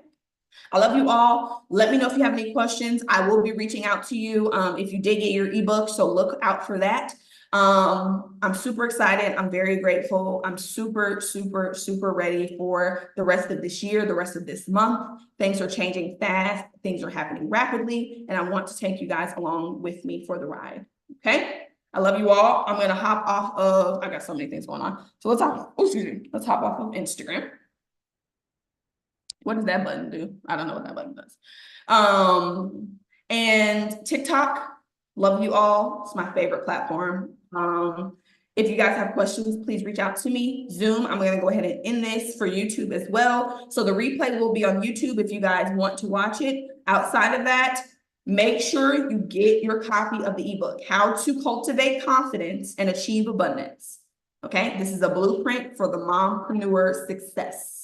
I love you all. Let me know if you have any questions. I will be reaching out to you if you did get your ebook, so look out for that. I'm super excited. I'm very grateful. I'm super, super, super ready for the rest of this year, the rest of this month. Things are changing fast. Things are happening rapidly, and I want to take you guys along with me for the ride, okay? I love you all. I'm going to hop off of, I got so many things going on. So let's hop off of Instagram. What does that button do? I don't know what that button does. And TikTok, love you all. It's my favorite platform. If you guys have questions, please reach out to me. Zoom, I'm going to go ahead and end this for YouTube as well. So the replay will be on YouTube if you guys want to watch it. Outside of that, make sure you get your copy of the ebook, How to Cultivate Confidence and Achieve Abundance. Okay, this is a blueprint for the mompreneur success.